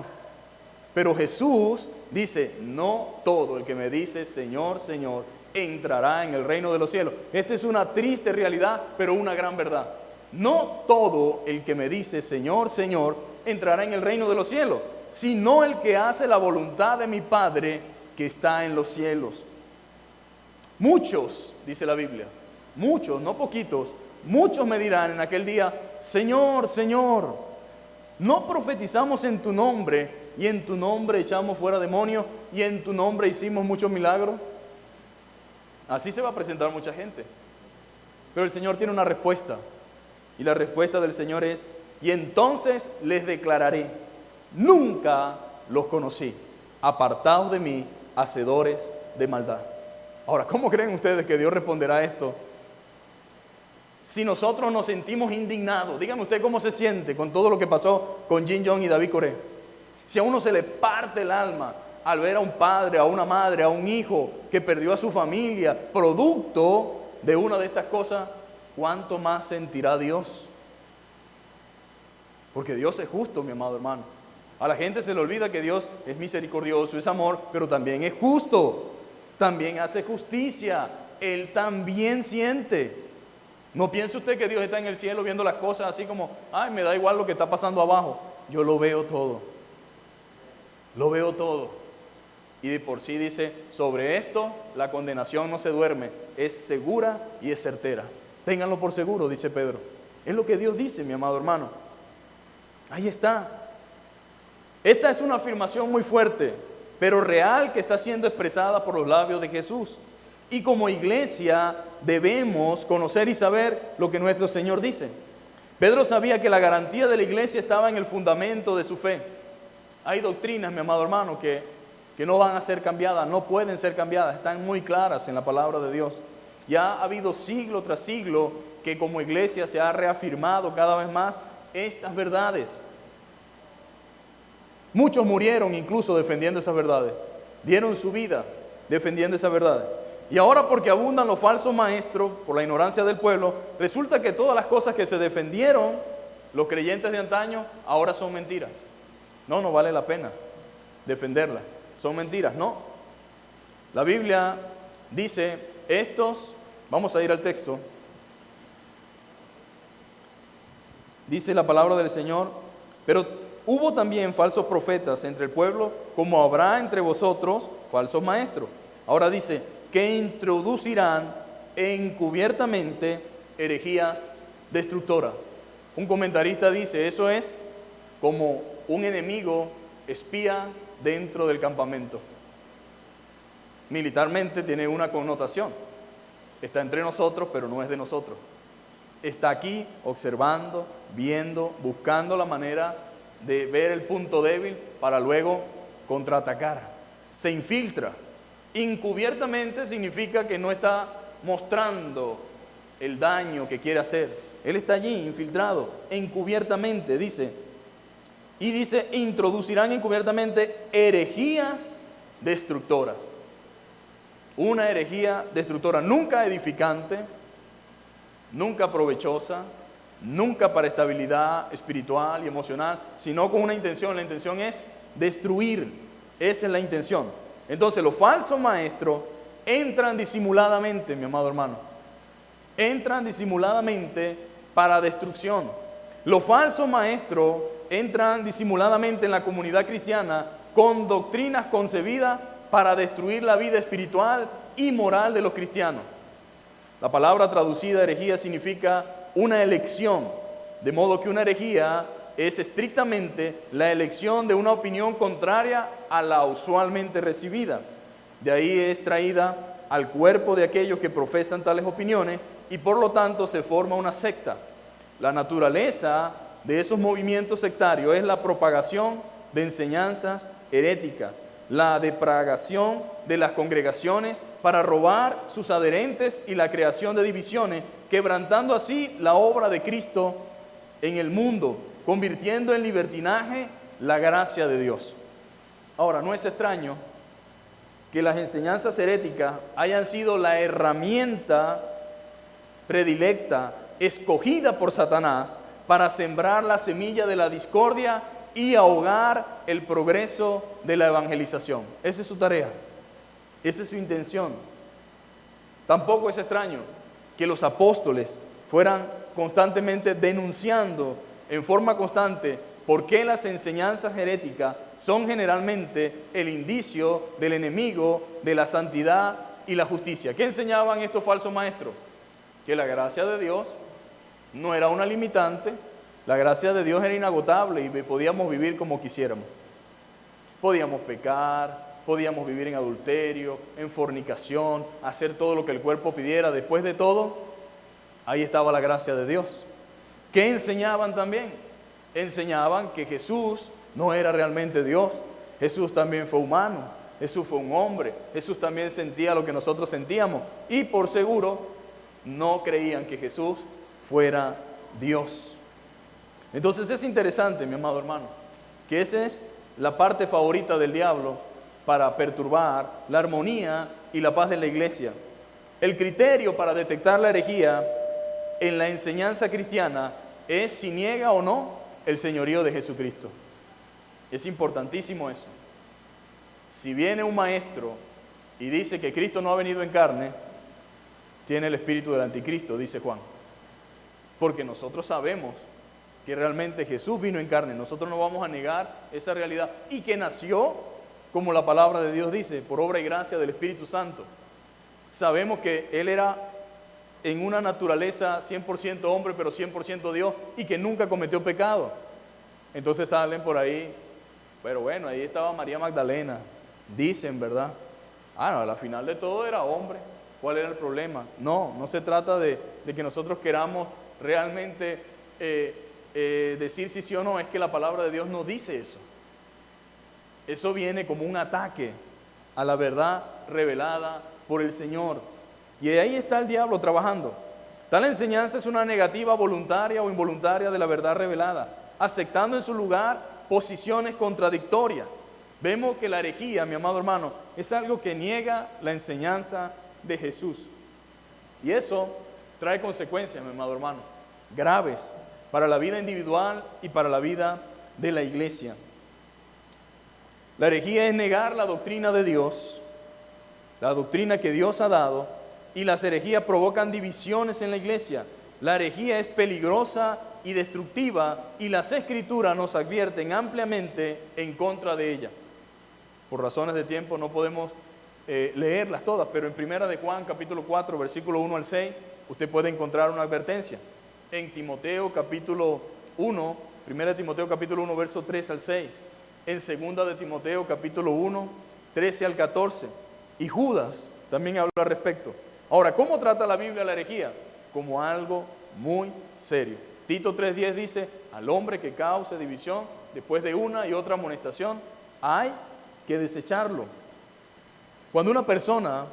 Pero Jesús dice, no todo el que me dice Señor, Señor, entrará en el reino de los cielos. Esta es una triste realidad, pero una gran verdad. No todo el que me dice Señor, Señor, entrará en el reino de los cielos, sino el que hace la voluntad de mi Padre que está en los cielos. Muchos, dice la Biblia, muchos, no poquitos, muchos me dirán en aquel día, Señor, Señor, ¿no profetizamos en tu nombre y en tu nombre echamos fuera demonios y en tu nombre hicimos muchos milagros? Así se va a presentar mucha gente. Pero el Señor tiene una respuesta. Y la respuesta del Señor es, y entonces les declararé, nunca los conocí, apartados de mí, hacedores de maldad. Ahora, ¿cómo creen ustedes que Dios responderá a esto? Si nosotros nos sentimos indignados, dígame usted cómo se siente con todo lo que pasó con Jin Yong y David Coré. Si a uno se le parte el alma al ver a un padre, a una madre, a un hijo que perdió a su familia, producto de una de estas cosas, ¿cuánto más sentirá Dios? Porque Dios es justo, mi amado hermano. A la gente se le olvida que Dios es misericordioso, es amor, pero también es justo. También hace justicia. Él también siente. No piense usted que Dios está en el cielo viendo las cosas así como, ay, me da igual lo que está pasando abajo. Yo lo veo todo. Lo veo todo. Y de por sí dice, sobre esto la condenación no se duerme, es segura y es certera. Ténganlo por seguro, dice Pedro. Es lo que Dios dice, mi amado hermano. Ahí está. Esta es una afirmación muy fuerte, pero real, que está siendo expresada por los labios de Jesús. Y como iglesia debemos conocer y saber lo que nuestro Señor dice. Pedro sabía que la garantía de la iglesia estaba en el fundamento de su fe. Hay doctrinas, mi amado hermano, que no van a ser cambiadas, no pueden ser cambiadas, están muy claras en la palabra de Dios. Ya ha habido siglo tras siglo que como iglesia se ha reafirmado cada vez más estas verdades. Muchos murieron incluso defendiendo esas verdades, dieron su vida defendiendo esas verdades. Y ahora, porque abundan los falsos maestros por la ignorancia del pueblo, resulta que todas las cosas que se defendieron los creyentes de antaño ahora son mentiras. No vale la pena defenderlas. Son mentiras, no. La Biblia dice, vamos a ir al texto. Dice la palabra del Señor, pero hubo también falsos profetas entre el pueblo, como habrá entre vosotros falsos maestros. Ahora dice, que introducirán encubiertamente herejías destructoras. Un comentarista dice, eso es como un enemigo espía dentro del campamento. Militarmente tiene una connotación. Está entre nosotros, pero no es de nosotros. Está aquí observando, viendo, buscando la manera de ver el punto débil para luego contraatacar. Se infiltra. Encubiertamente significa que no está mostrando el daño que quiere hacer. Él está allí infiltrado, encubiertamente, dice. Y dice, introducirán encubiertamente herejías destructoras. Una herejía destructora, nunca edificante, nunca provechosa, nunca para estabilidad espiritual y emocional, sino con una intención. La intención es destruir. Esa es la intención. Entonces los falsos maestros entran disimuladamente, mi amado hermano. Entran disimuladamente para destrucción. Los falsos maestros entran disimuladamente en la comunidad cristiana con doctrinas concebidas para destruir la vida espiritual y moral de los cristianos. La palabra traducida herejía significa una elección, de modo que una herejía es estrictamente la elección de una opinión contraria a la usualmente recibida. De ahí es traída al cuerpo de aquellos que profesan tales opiniones y por lo tanto se forma una secta. La naturaleza de esos movimientos sectarios es la propagación de enseñanzas heréticas, la depravación de las congregaciones para robar sus adherentes y la creación de divisiones, quebrantando así la obra de Cristo en el mundo, convirtiendo en libertinaje la gracia de Dios. Ahora, no es extraño que las enseñanzas heréticas hayan sido la herramienta predilecta, escogida por Satanás para sembrar la semilla de la discordia y ahogar el progreso de la evangelización. Esa es su tarea, esa es su intención. Tampoco es extraño que los apóstoles fueran constantemente denunciando en forma constante por qué las enseñanzas heréticas son generalmente el indicio del enemigo de la santidad y la justicia. ¿Qué enseñaban estos falsos maestros? Que la gracia de Dios no era una limitante, la gracia de Dios era inagotable y podíamos vivir como quisiéramos. Podíamos pecar, podíamos vivir en adulterio, en fornicación, hacer todo lo que el cuerpo pidiera. Después de todo, ahí estaba la gracia de Dios. ¿Qué enseñaban también? Enseñaban que Jesús no era realmente Dios. Jesús también fue humano, Jesús fue un hombre, Jesús también sentía lo que nosotros sentíamos. Y por seguro, no creían que Jesús fuera Dios. Entonces es interesante, mi amado hermano, que esa es la parte favorita del diablo para perturbar la armonía y la paz de la iglesia. El criterio para detectar la herejía en la enseñanza cristiana es si niega o no el señorío de Jesucristo. Es importantísimo eso. Si viene un maestro y dice que Cristo no ha venido en carne, tiene el espíritu del anticristo, dice Juan. Porque nosotros sabemos que realmente Jesús vino en carne. Nosotros no vamos a negar esa realidad. Y que nació como la palabra de Dios dice, por obra y gracia del Espíritu Santo. Sabemos que Él era en una naturaleza 100% hombre, pero 100% Dios, y que nunca cometió pecado. Entonces salen por ahí, pero bueno, ahí estaba María Magdalena, dicen, ¿verdad? No, a la final de todo era hombre. ¿Cuál era el problema? No se trata de que nosotros queramos realmente decir si sí o no, es que la palabra de Dios no dice eso. Eso viene como un ataque a la verdad revelada por el Señor. Y ahí está el diablo trabajando. Tal enseñanza es una negativa voluntaria o involuntaria de la verdad revelada, aceptando en su lugar posiciones contradictorias. Vemos que la herejía, mi amado hermano, es algo que niega la enseñanza de Jesús. Y eso trae consecuencias, mi amado hermano, graves para la vida individual y para la vida de la iglesia. La herejía es negar la doctrina de Dios, la doctrina que Dios ha dado, y las herejías provocan divisiones en la iglesia. La herejía es peligrosa y destructiva, y las Escrituras nos advierten ampliamente en contra de ella. Por razones de tiempo no podemos leerlas todas, pero en Primera de Juan, capítulo 4, versículo 1 al 6, usted puede encontrar una advertencia. En Timoteo, capítulo 1, Primera de Timoteo, capítulo 1, verso 3 al 6. En Segunda de Timoteo, capítulo 1, 13 al 14. Y Judas también habla al respecto. Ahora, ¿cómo trata la Biblia la herejía? Como algo muy serio. Tito 3:10 dice, al hombre que cause división, después de una y otra amonestación, hay que desecharlo. Cuando una persona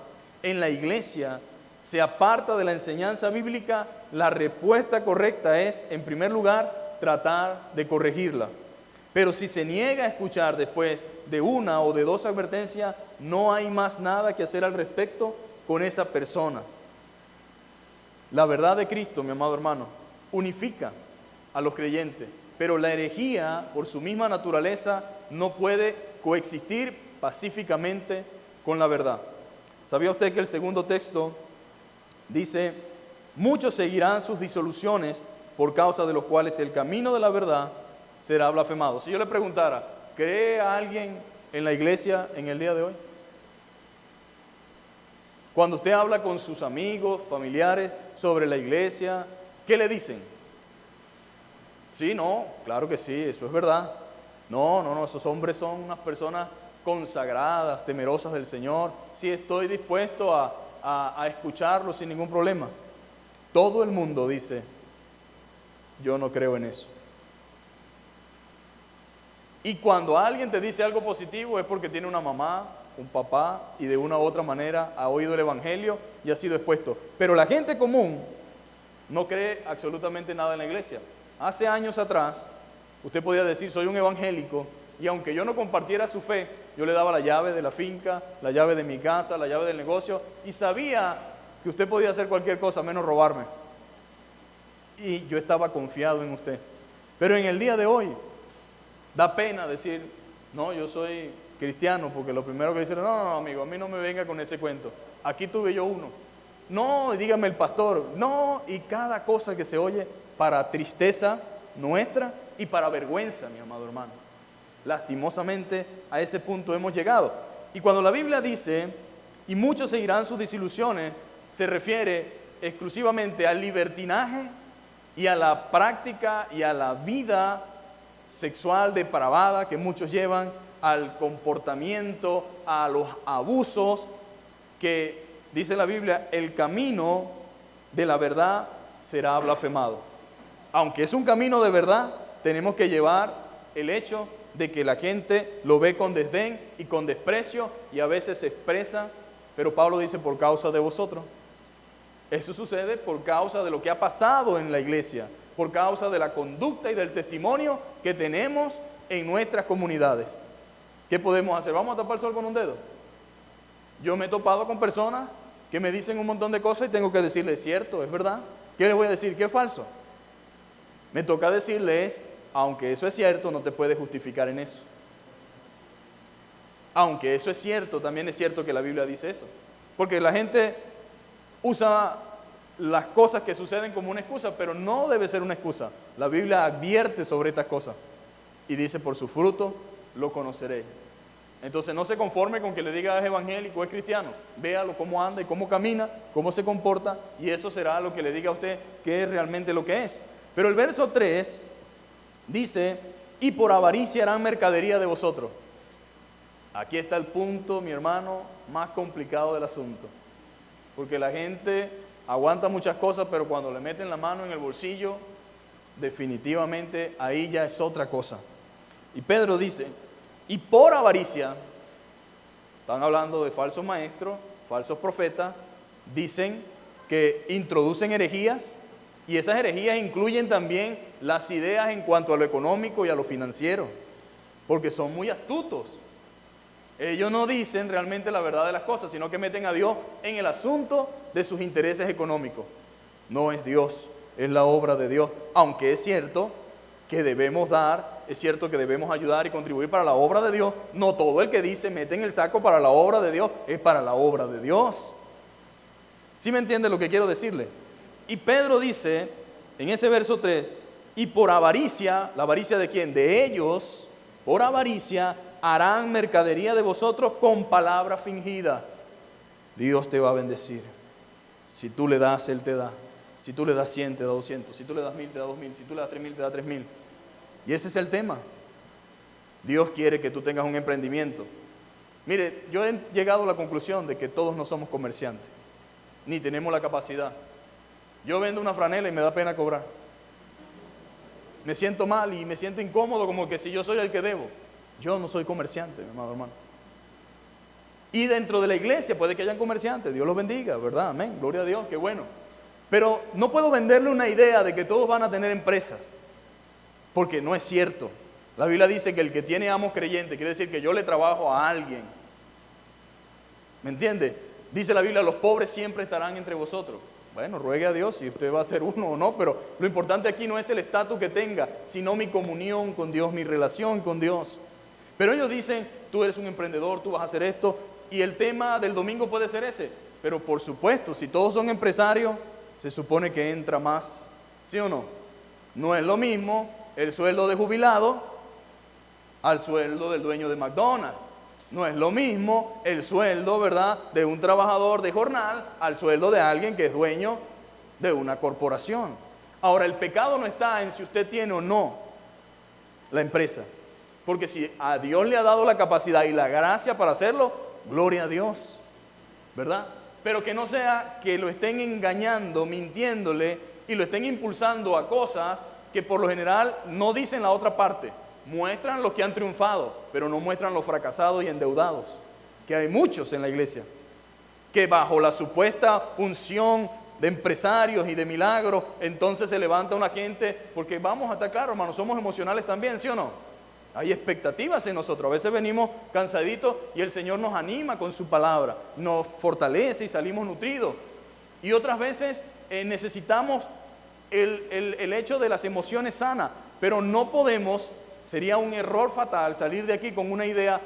en la iglesia se aparta de la enseñanza bíblica, la respuesta correcta es, en primer lugar, tratar de corregirla. Pero si se niega a escuchar después de una o de dos advertencias, no hay más nada que hacer al respecto con esa persona. La verdad de Cristo, mi amado hermano, unifica a los creyentes, pero la herejía, por su misma naturaleza, no puede coexistir pacíficamente con la verdad. ¿Sabía usted que el segundo texto dice, muchos seguirán sus disoluciones por causa de los cuales el camino de la verdad será blasfemado? Si yo le preguntara, ¿cree a alguien en la iglesia en el día de hoy? Cuando usted habla con sus amigos, familiares sobre la iglesia, ¿qué le dicen? Sí, no, claro que sí, eso es verdad. No, esos hombres son unas personas consagradas, temerosas del Señor. Sí, estoy dispuesto a escucharlo sin ningún problema. Todo el mundo dice, yo no creo en eso. Y cuando alguien te dice algo positivo es porque tiene una mamá, un papá y de una u otra manera ha oído el evangelio y ha sido expuesto. Pero la gente común no cree absolutamente nada en la iglesia. Hace años atrás, usted podía decir, soy un evangélico, y aunque yo no compartiera su fe, yo le daba la llave de la finca, la llave de mi casa, la llave del negocio, y sabía que usted podía hacer cualquier cosa menos robarme. Y yo estaba confiado en usted. Pero en el día de hoy, da pena decir, no, yo soy cristiano, porque lo primero que dicen, no, amigo, a mí no me venga con ese cuento. Aquí tuve yo uno. No, dígame el pastor. No, y cada cosa que se oye para tristeza nuestra y para vergüenza, mi amado hermano. Lastimosamente a ese punto hemos llegado. Y cuando la Biblia dice, y muchos seguirán sus desilusiones, se refiere exclusivamente al libertinaje y a la práctica y a la vida sexual depravada que muchos llevan, al comportamiento, a los abusos, que dice la Biblia, el camino de la verdad será blasfemado. Aunque es un camino de verdad, tenemos que llevar el hecho de que la gente lo ve con desdén y con desprecio y a veces se expresa, pero Pablo dice por causa de vosotros. Eso sucede por causa de lo que ha pasado en la iglesia, por causa de la conducta y del testimonio que tenemos en nuestras comunidades. ¿Qué podemos hacer? ¿Vamos a tapar el sol con un dedo? Yo me he topado con personas que me dicen un montón de cosas y tengo que decirles, es cierto, es verdad. ¿Qué les voy a decir? ¿Qué es falso? Me toca decirles, aunque eso es cierto, no te puedes justificar en eso. Aunque eso es cierto, también es cierto que la Biblia dice eso. Porque la gente usa las cosas que suceden como una excusa, pero no debe ser una excusa. La Biblia advierte sobre estas cosas y dice, por su fruto lo conoceréis. Entonces no se conforme con que le diga es evangélico, es cristiano. Véalo cómo anda y cómo camina, cómo se comporta, y eso será lo que le diga a usted que es realmente lo que es. Pero el verso 3 dice, y por avaricia harán mercadería de vosotros. Aquí está el punto, mi hermano, más complicado del asunto. Porque la gente aguanta muchas cosas, pero cuando le meten la mano en el bolsillo, definitivamente ahí ya es otra cosa. Y Pedro dice, y por avaricia, están hablando de falsos maestros, falsos profetas, dicen que introducen herejías, y esas herejías incluyen también las ideas en cuanto a lo económico y a lo financiero, porque son muy astutos. Ellos no dicen realmente la verdad de las cosas, sino que meten a Dios en el asunto de sus intereses económicos. No es Dios, es la obra de Dios, aunque es cierto que debemos dar, es cierto que debemos ayudar y contribuir para la obra de Dios. No todo el que dice mete en el saco para la obra de Dios, es para la obra de Dios. ¿Sí me entiende lo que quiero decirle? Y Pedro dice en ese verso 3, y por avaricia, ¿la avaricia de quién? De ellos, por avaricia harán mercadería de vosotros con palabra fingida. Dios te va a bendecir. Si tú le das, Él te da. Si tú le das 100, te da 200. Si tú le das 1000, te da 2000. Si tú le das 3000, te da 3000. Y ese es el tema. Dios quiere que tú tengas un emprendimiento. Mire, yo he llegado a la conclusión de que todos no somos comerciantes, ni tenemos la capacidad. Yo vendo una franela y me da pena cobrar. Me siento mal y me siento incómodo, como que si yo soy el que debo. Yo no soy comerciante, mi amado hermano. Y dentro de la iglesia puede que hayan comerciantes, Dios los bendiga, ¿verdad? Amén, gloria a Dios, qué bueno. Pero no puedo venderle una idea de que todos van a tener empresas, porque no es cierto. La Biblia dice que el que tiene amos creyentes, quiere decir que yo le trabajo a alguien. ¿Me entiende? Dice la Biblia, los pobres siempre estarán entre vosotros. Bueno, ruegue a Dios si usted va a ser uno o no, pero lo importante aquí no es el estatus que tenga, sino mi comunión con Dios, mi relación con Dios. Pero ellos dicen, tú eres un emprendedor, tú vas a hacer esto, y el tema del domingo puede ser ese. Pero por supuesto, si todos son empresarios, se supone que entra más, ¿sí o no? No es lo mismo el sueldo de jubilado al sueldo del dueño de McDonald's. No es lo mismo el sueldo, ¿verdad?, de un trabajador de jornal al sueldo de alguien que es dueño de una corporación. Ahora, el pecado no está en si usted tiene o no la empresa. Porque si a Dios le ha dado la capacidad y la gracia para hacerlo, gloria a Dios, ¿verdad? Pero que no sea que lo estén engañando, mintiéndole y lo estén impulsando a cosas que por lo general no dicen la otra parte. Muestran los que han triunfado, pero no muestran los fracasados y endeudados, que hay muchos en la iglesia, que bajo la supuesta unción de empresarios y de milagros, entonces se levanta una gente, porque vamos a estar claros, hermanos, somos emocionales también, ¿sí o no? Hay expectativas en nosotros, a veces venimos cansaditos y el Señor nos anima con su palabra, nos fortalece y salimos nutridos, y otras veces necesitamos el hecho de las emociones sanas, pero no podemos. Sería un error fatal salir de aquí con una idea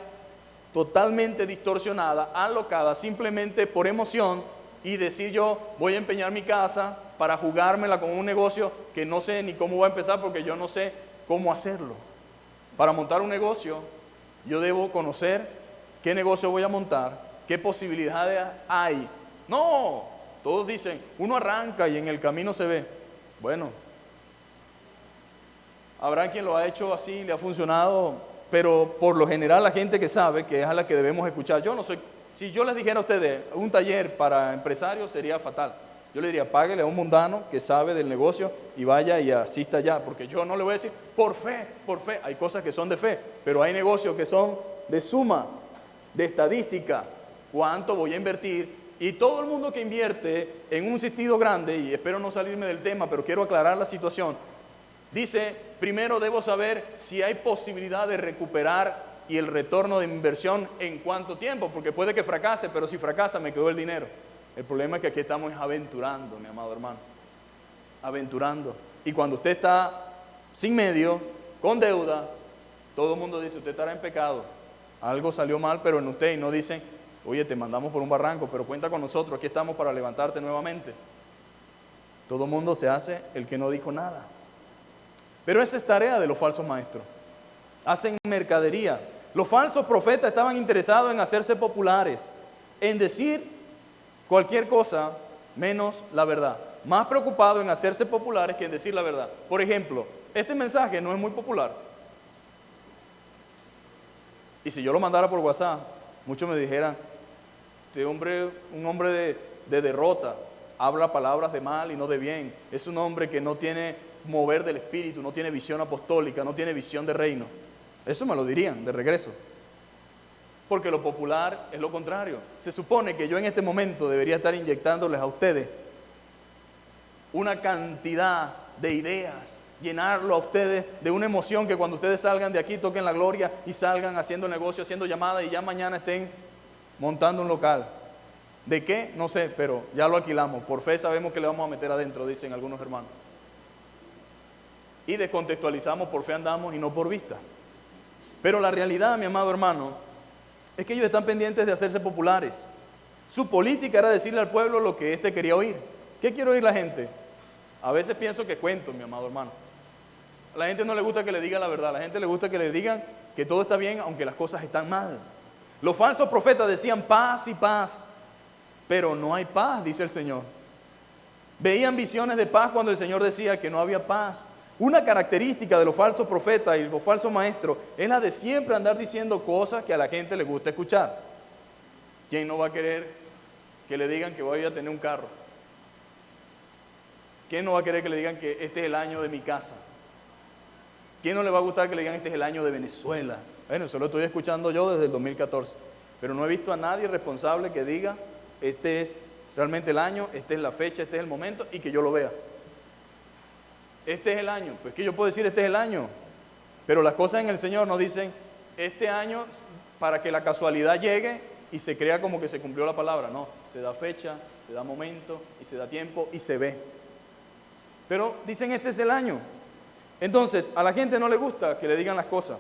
totalmente distorsionada, alocada, simplemente por emoción y decir yo voy a empeñar mi casa para jugármela con un negocio que no sé ni cómo va a empezar porque yo no sé cómo hacerlo. Para montar un negocio yo debo conocer qué negocio voy a montar, qué posibilidades hay. No, todos dicen, uno arranca y en el camino se ve. Bueno, habrá quien lo ha hecho así, le ha funcionado, pero por lo general la gente que sabe, que es a la que debemos escuchar. Yo no soy, si yo les dijera a ustedes un taller para empresarios sería fatal. Yo le diría, páguele a un mundano que sabe del negocio y vaya y asista allá, porque yo no le voy a decir, por fe, hay cosas que son de fe, pero hay negocios que son de suma, de estadística, cuánto voy a invertir. Y todo el mundo que invierte en un sentido grande, y espero no salirme del tema, pero quiero aclarar la situación, dice, primero debo saber si hay posibilidad de recuperar y el retorno de inversión en cuánto tiempo, porque puede que fracase, pero si fracasa me quedó el dinero. El problema es que aquí estamos aventurando, mi amado hermano, aventurando. Y cuando usted está sin medio, con deuda, todo el mundo dice, usted estará en pecado. Algo salió mal, pero en usted, y no dicen, oye, te mandamos por un barranco, pero cuenta con nosotros, aquí estamos para levantarte nuevamente. Todo el mundo se hace el que no dijo nada. Pero esa es tarea de los falsos maestros. Hacen mercadería. Los falsos profetas estaban interesados en hacerse populares, en decir cualquier cosa menos la verdad. Más preocupados en hacerse populares que en decir la verdad. Por ejemplo, este mensaje no es muy popular. Y si yo lo mandara por WhatsApp, muchos me dijeran, este hombre, un hombre de derrota, habla palabras de mal y no de bien. Es un hombre que no tiene mover del espíritu, no tiene visión apostólica, no tiene visión de reino. Eso me lo dirían de regreso. Porque lo popular es lo contrario. Se supone que yo en este momento debería estar inyectándoles a ustedes una cantidad de ideas, llenarlo a ustedes de una emoción que cuando ustedes salgan de aquí toquen la gloria y salgan haciendo negocio, haciendo llamadas y ya mañana estén montando un local. ¿De qué? No sé, pero ya lo alquilamos. Por fe sabemos que le vamos a meter adentro, dicen algunos hermanos. Y descontextualizamos, por fe andamos y no por vista. Pero la realidad, mi amado hermano, es que ellos están pendientes de hacerse populares. Su política era decirle al pueblo lo que éste quería oír. ¿Qué quiere oír la gente? A veces pienso que cuento, mi amado hermano. A la gente no le gusta que le digan la verdad, a la gente le gusta que le digan que todo está bien, aunque las cosas están mal. Los falsos profetas decían paz y paz, pero no hay paz, dice el Señor. Veían visiones de paz cuando el Señor decía que no había paz. Una característica de los falsos profetas y los falsos maestros es la de siempre andar diciendo cosas que a la gente le gusta escuchar. ¿Quién no va a querer que le digan que voy a tener un carro? ¿Quién no va a querer que le digan que este es el año de mi casa? ¿Quién no le va a gustar que le digan este es el año de Venezuela? Bueno, eso lo estoy escuchando yo desde el 2014, pero no he visto a nadie responsable que diga este es realmente el año, esta es la fecha, este es el momento y que yo lo vea. Este es el año, pues que yo puedo decir este es el año, pero las cosas en el Señor nos dicen este año para que la casualidad llegue y se crea como que se cumplió la palabra. No, se da fecha, se da momento y se da tiempo y se ve. Pero dicen este es el año. Entonces, a la gente no le gusta que le digan las cosas.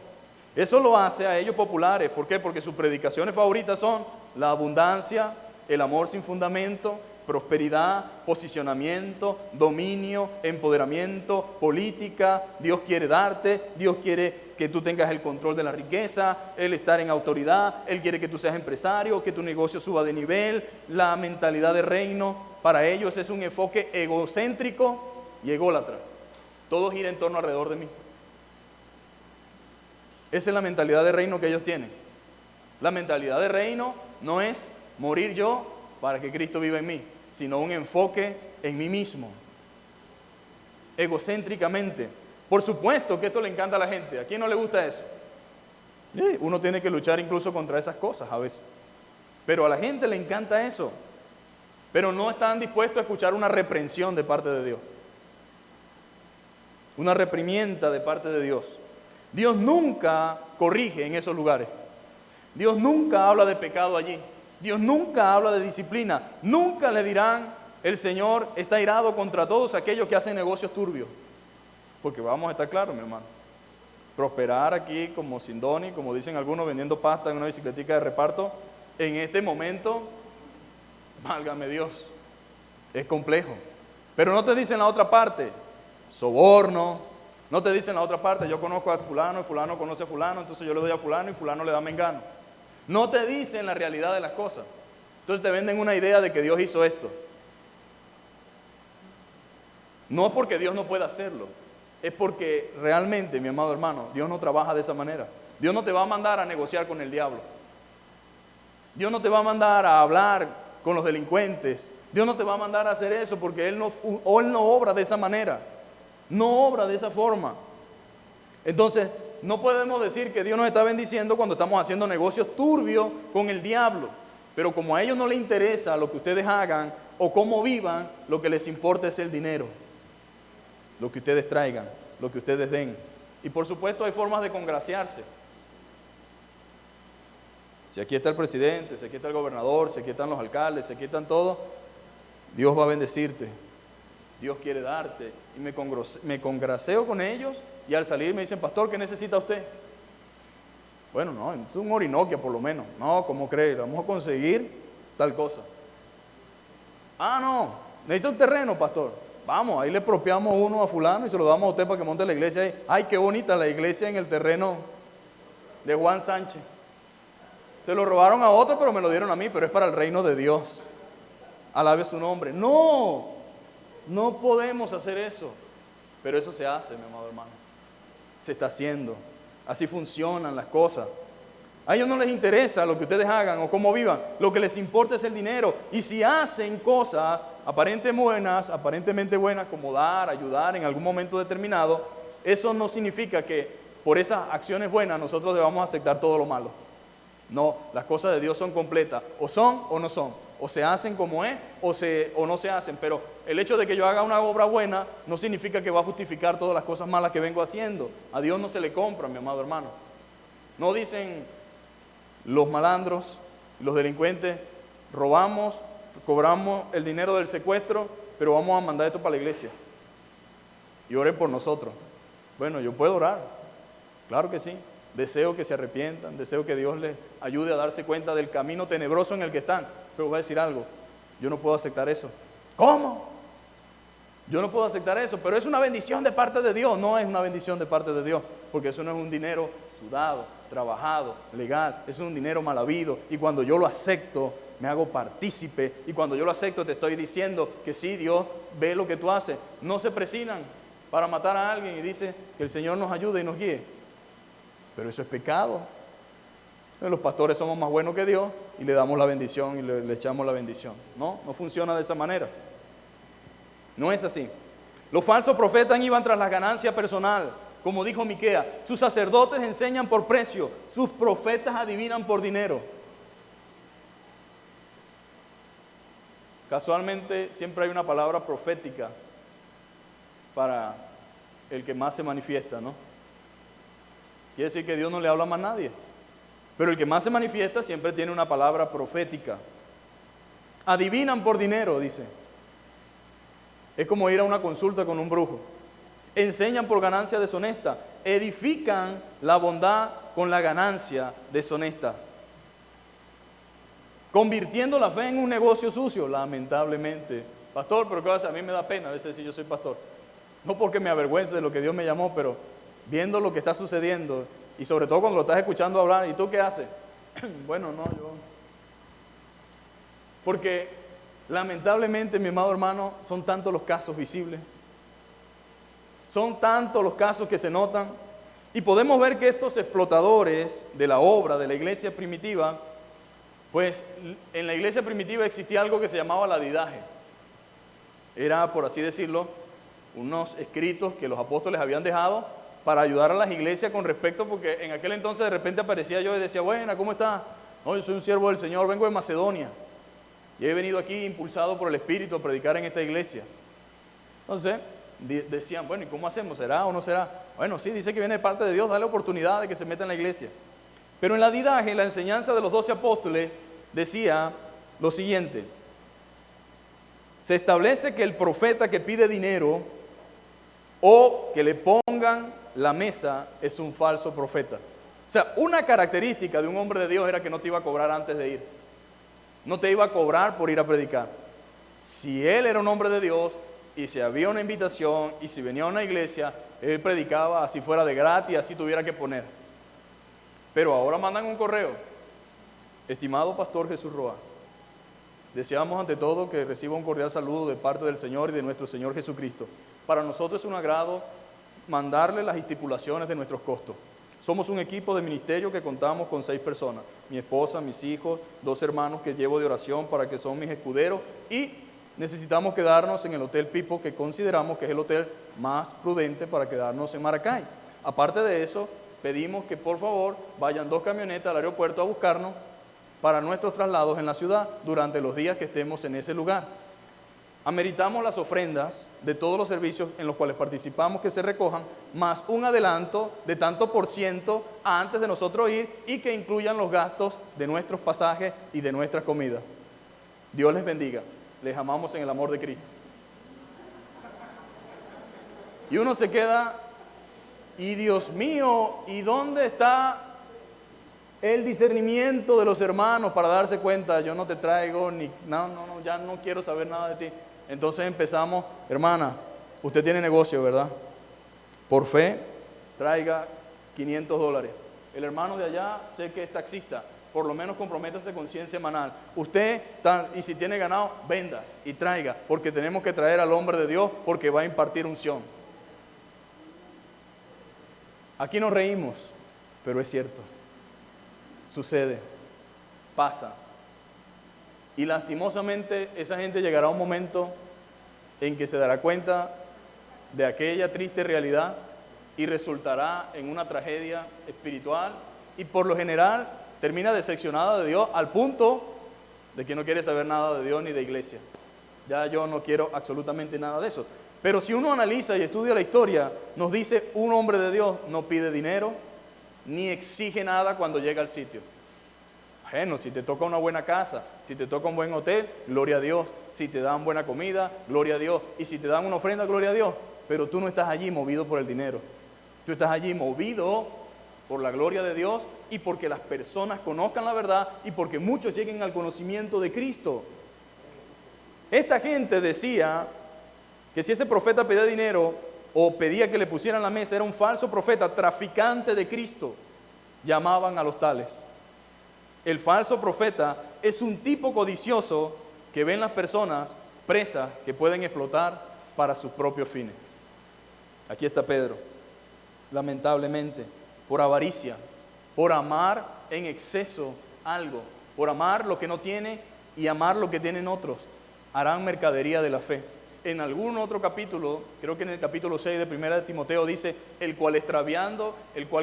Eso lo hace a ellos populares. ¿Por qué? Porque sus predicaciones favoritas son la abundancia, el amor sin fundamento, prosperidad, posicionamiento, dominio, empoderamiento, política. Dios quiere darte, Dios quiere que tú tengas el control de la riqueza, Él estar en autoridad, Él quiere que tú seas empresario, que tu negocio suba de nivel. La mentalidad de reino para ellos es un enfoque egocéntrico y ególatra. Todo gira en torno alrededor de mí. Esa es la mentalidad de reino que ellos tienen. La mentalidad de reino no es morir yo para que Cristo viva en mí, sino un enfoque en mí mismo, egocéntricamente. Por supuesto que esto le encanta a la gente. ¿A quién no le gusta eso? Sí, uno tiene que luchar incluso contra esas cosas a veces. Pero a la gente le encanta eso. Pero no están dispuestos a escuchar una reprensión de parte de Dios. Una reprimienda de parte de Dios. Dios nunca corrige en esos lugares. Dios nunca habla de pecado allí. Dios nunca habla de disciplina. Nunca le dirán, el Señor está irado contra todos aquellos que hacen negocios turbios. Porque vamos a estar claros, mi hermano. Prosperar aquí como Sindoni, como dicen algunos, vendiendo pasta en una bicicletica de reparto, en este momento, válgame Dios, es complejo. Pero no te dicen la otra parte, soborno. No te dicen la otra parte, yo conozco a fulano y fulano conoce a fulano, entonces yo le doy a fulano y fulano le da a mengano. No te dicen la realidad de las cosas. Entonces te venden una idea de que Dios hizo esto. No porque Dios no pueda hacerlo, es porque realmente, mi amado hermano, Dios no trabaja de esa manera. Dios no te va a mandar a negociar con el diablo. Dios no te va a mandar a hablar con los delincuentes. Dios no te va a mandar a hacer eso porque Él no obra de esa manera. No obra de esa forma. Entonces, no podemos decir que Dios nos está bendiciendo cuando estamos haciendo negocios turbios con el diablo. Pero como a ellos no les interesa lo que ustedes hagan o cómo vivan, lo que les importa es el dinero. Lo que ustedes traigan, lo que ustedes den. Y por supuesto hay formas de congraciarse. Si aquí está el presidente, si aquí está el gobernador, si aquí están los alcaldes, si aquí están todos, Dios va a bendecirte. Dios quiere darte. Y me congraceo con ellos y al salir me dicen, pastor, ¿qué necesita usted? Bueno, no, es un Orinoquia por lo menos. No, ¿cómo cree? Vamos a conseguir tal cosa. Ah, no, necesita un terreno, pastor. Vamos, ahí le expropiamos uno a fulano y se lo damos a usted para que monte la iglesia ahí. Ay, qué bonita la iglesia en el terreno de Juan Sánchez. Se lo robaron a otro, pero me lo dieron a mí, pero es para el reino de Dios. Alabe su nombre. No, no podemos hacer eso. Pero eso se hace, mi amado hermano. Se está haciendo. Así funcionan las cosas. A ellos no les interesa lo que ustedes hagan o cómo vivan. Lo que les importa es el dinero. Y si hacen cosas aparentemente buenas, como dar, ayudar en algún momento determinado, eso no significa que por esas acciones buenas nosotros debamos aceptar todo lo malo. No, las cosas de Dios son completas. O son o no son. O se hacen como es o no se hacen. Pero el hecho de que yo haga una obra buena no significa que va a justificar todas las cosas malas que vengo haciendo. A Dios no se le compra, mi amado hermano. No dicen los malandros, los delincuentes, robamos, cobramos el dinero del secuestro, pero vamos a mandar esto para la iglesia. Y oren por nosotros. Bueno, yo puedo orar, claro que sí. Deseo que se arrepientan, deseo que Dios les ayude a darse cuenta del camino tenebroso en el que están. Pero voy a decir algo, yo no puedo aceptar eso. ¿Cómo? Yo no puedo aceptar eso, pero es una bendición de parte de Dios. No es una bendición de parte de Dios, porque eso no es un dinero sudado, trabajado, legal. Es un dinero mal habido. Y cuando yo lo acepto, me hago partícipe. Y cuando yo lo acepto, te estoy diciendo que sí, Dios ve lo que tú haces. No se presinan para matar a alguien y dice que el Señor nos ayude y nos guíe. Pero eso es pecado. Los pastores somos más buenos que Dios y le damos la bendición y le echamos la bendición. No, no funciona de esa manera. No es así. Los falsos profetas iban tras la ganancia personal. Como dijo Miqueas, sus sacerdotes enseñan por precio, sus profetas adivinan por dinero. Casualmente siempre hay una palabra profética para el que más se manifiesta, ¿no? Quiere decir que Dios no le habla más a nadie. Pero el que más se manifiesta siempre tiene una palabra profética. Adivinan por dinero, dice. Es como ir a una consulta con un brujo. Enseñan por ganancia deshonesta. Edifican la bondad con la ganancia deshonesta. Convirtiendo la fe en un negocio sucio, lamentablemente. Pastor, pero ¿qué pasa? A mí me da pena a veces decir yo soy pastor. No porque me avergüence de lo que Dios me llamó, pero viendo lo que está sucediendo, y sobre todo cuando lo estás escuchando hablar, ¿y tú qué haces? Bueno, no, yo... Porque lamentablemente, mi amado hermano, son tantos los casos visibles, son tantos los casos que se notan, y podemos ver que estos explotadores de la obra de la iglesia primitiva, pues en la iglesia primitiva existía algo que se llamaba la didaje. Era, por así decirlo, unos escritos que los apóstoles habían dejado para ayudar a las iglesias con respecto, porque en aquel entonces de repente aparecía yo y decía, buena, ¿cómo está? No, yo soy un siervo del Señor, vengo de Macedonia y he venido aquí impulsado por el Espíritu a predicar en esta iglesia. Entonces decían, bueno, ¿y cómo hacemos? ¿Será o no será? Bueno, sí, dice que viene de parte de Dios, dale oportunidad de que se meta en la iglesia. Pero en la didaje, la enseñanza de los 12 apóstoles decía lo siguiente: se establece que el profeta que pide dinero o que le pongan la mesa es un falso profeta. O sea, una característica de un hombre de Dios era que no te iba a cobrar antes de ir. No te iba a cobrar por ir a predicar. Si él era un hombre de Dios y si había una invitación y si venía a una iglesia, él predicaba así fuera de gratis, así tuviera que poner. Pero ahora mandan un correo: estimado pastor Jesús Roa, deseamos ante todo que reciba un cordial saludo de parte del Señor y de nuestro Señor Jesucristo. Para nosotros es un agrado mandarle las estipulaciones de nuestros costos. Somos un equipo de ministerio que contamos con 6 personas. Mi esposa, mis hijos, 2 hermanos que llevo de oración para que son mis escuderos, y necesitamos quedarnos en el Hotel Pipo, que consideramos que es el hotel más prudente para quedarnos en Maracay. Aparte de eso, pedimos que por favor vayan 2 camionetas al aeropuerto a buscarnos para nuestros traslados en la ciudad durante los días que estemos en ese lugar. Ameritamos las ofrendas de todos los servicios en los cuales participamos que se recojan, más un adelanto de tanto por ciento antes de nosotros ir, y que incluyan los gastos de nuestros pasajes y de nuestras comidas. Dios les bendiga. Les amamos en el amor de Cristo. Y uno se queda, y Dios mío, ¿y dónde está el discernimiento de los hermanos para darse cuenta? Yo no te traigo ni, no, ya no quiero saber nada de ti. Entonces empezamos, hermana, usted tiene negocio, ¿verdad? Por fe, traiga $500. El hermano de allá sé que es taxista, por lo menos comprométase con 100 semanal. Usted, y si tiene ganado, venda y traiga, porque tenemos que traer al hombre de Dios porque va a impartir unción. Aquí nos reímos, pero es cierto. Sucede, pasa. Y lastimosamente esa gente llegará a un momento en que se dará cuenta de aquella triste realidad y resultará en una tragedia espiritual y por lo general termina decepcionada de Dios al punto de que no quiere saber nada de Dios ni de iglesia. Ya yo no quiero absolutamente nada de eso. Pero si uno analiza y estudia la historia, nos dice un hombre de Dios no pide dinero ni exige nada cuando llega al sitio. Bueno, si te toca una buena casa, si te toca un buen hotel, gloria a Dios. Si te dan buena comida, gloria a Dios. Y si te dan una ofrenda, gloria a Dios. Pero tú no estás allí movido por el dinero. Tú estás allí movido por la gloria de Dios y porque las personas conozcan la verdad y porque muchos lleguen al conocimiento de Cristo. Esta gente decía que si ese profeta pedía dinero o pedía que le pusieran la mesa, era un falso profeta, traficante de Cristo. Llamaban a los tales. El falso profeta es un tipo codicioso que ven las personas presas que pueden explotar para sus propios fines. Aquí está Pedro. Lamentablemente, por avaricia, por amar en exceso algo, por amar lo que no tiene y amar lo que tienen otros, harán mercadería de la fe. En algún otro capítulo, creo que en el capítulo 6 de 1 de Timoteo dice, el cual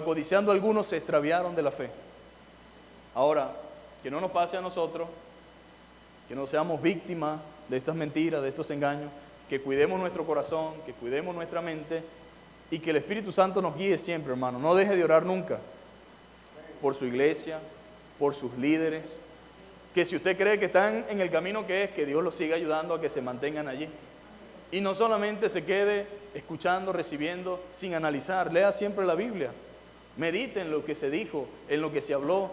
codiciando algunos se extraviaron de la fe. Ahora, que no nos pase a nosotros, que no seamos víctimas de estas mentiras, de estos engaños, que cuidemos nuestro corazón, que cuidemos nuestra mente y que el Espíritu Santo nos guíe siempre, hermano. No deje de orar nunca por su iglesia, por sus líderes, que si usted cree que están en el camino que es, que Dios los siga ayudando a que se mantengan allí. Y no solamente se quede escuchando, recibiendo, sin analizar. Lea siempre la Biblia. Medite en lo que se dijo, en lo que se habló.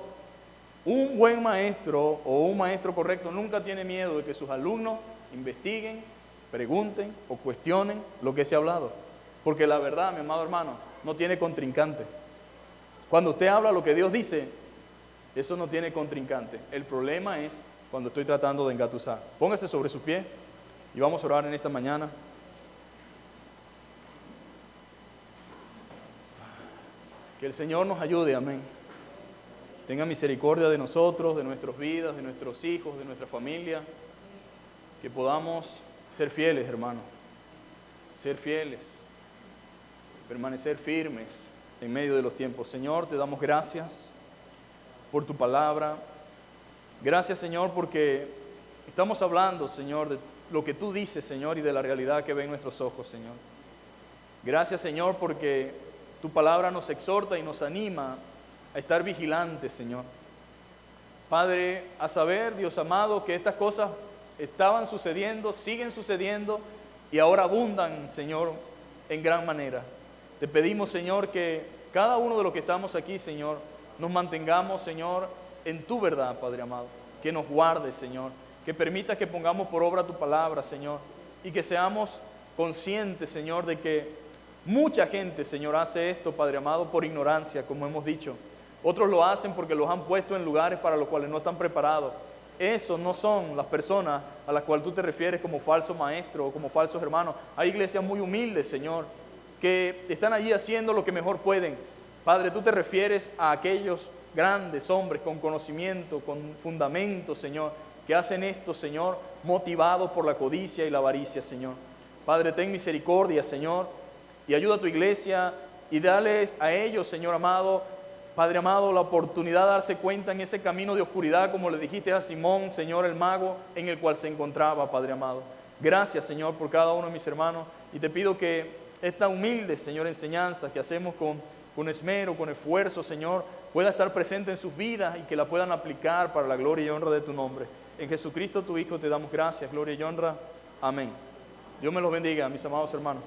Un buen maestro o un maestro correcto nunca tiene miedo de que sus alumnos investiguen, pregunten o cuestionen lo que se ha hablado. Porque la verdad, mi amado hermano, no tiene contrincante. Cuando usted habla lo que Dios dice, eso no tiene contrincante. El problema es cuando estoy tratando de engatusar. Póngase sobre sus pies y vamos a orar en esta mañana. Que el Señor nos ayude, amén. Tenga misericordia de nosotros, de nuestras vidas, de nuestros hijos, de nuestra familia. Que podamos ser fieles, hermano. Ser fieles. Permanecer firmes en medio de los tiempos. Señor, te damos gracias por tu palabra. Gracias, Señor, porque estamos hablando, Señor, de lo que tú dices, Señor, y de la realidad que ven nuestros ojos, Señor. Gracias, Señor, porque tu palabra nos exhorta y nos anima a estar vigilantes, Señor. Padre, a saber, Dios amado, que estas cosas estaban sucediendo, siguen sucediendo y ahora abundan, Señor, en gran manera. Te pedimos, Señor, que cada uno de los que estamos aquí, Señor, nos mantengamos, Señor, en tu verdad, Padre amado. Que nos guardes, Señor. Que permita que pongamos por obra tu palabra, Señor. Y que seamos conscientes, Señor, de que mucha gente, Señor, hace esto, Padre amado, por ignorancia, como hemos dicho. Otros lo hacen porque los han puesto en lugares para los cuales no están preparados. Esos no son las personas a las cuales tú te refieres como falso maestro o como falsos hermanos. Hay iglesias muy humildes, Señor, que están allí haciendo lo que mejor pueden. Padre, tú te refieres a aquellos grandes hombres con conocimiento, con fundamento, Señor, que hacen esto, Señor, motivados por la codicia y la avaricia, Señor. Padre, ten misericordia, Señor, y ayuda a tu iglesia y dales a ellos, Señor amado, Padre amado, la oportunidad de darse cuenta en ese camino de oscuridad, como le dijiste a Simón, Señor, el mago, en el cual se encontraba, Padre amado. Gracias, Señor, por cada uno de mis hermanos, y te pido que esta humilde, Señor, enseñanza que hacemos con esmero, con esfuerzo, Señor, pueda estar presente en sus vidas y que la puedan aplicar para la gloria y honra de tu nombre. En Jesucristo, tu Hijo, te damos gracias, gloria y honra. Amén. Dios me los bendiga, mis amados hermanos.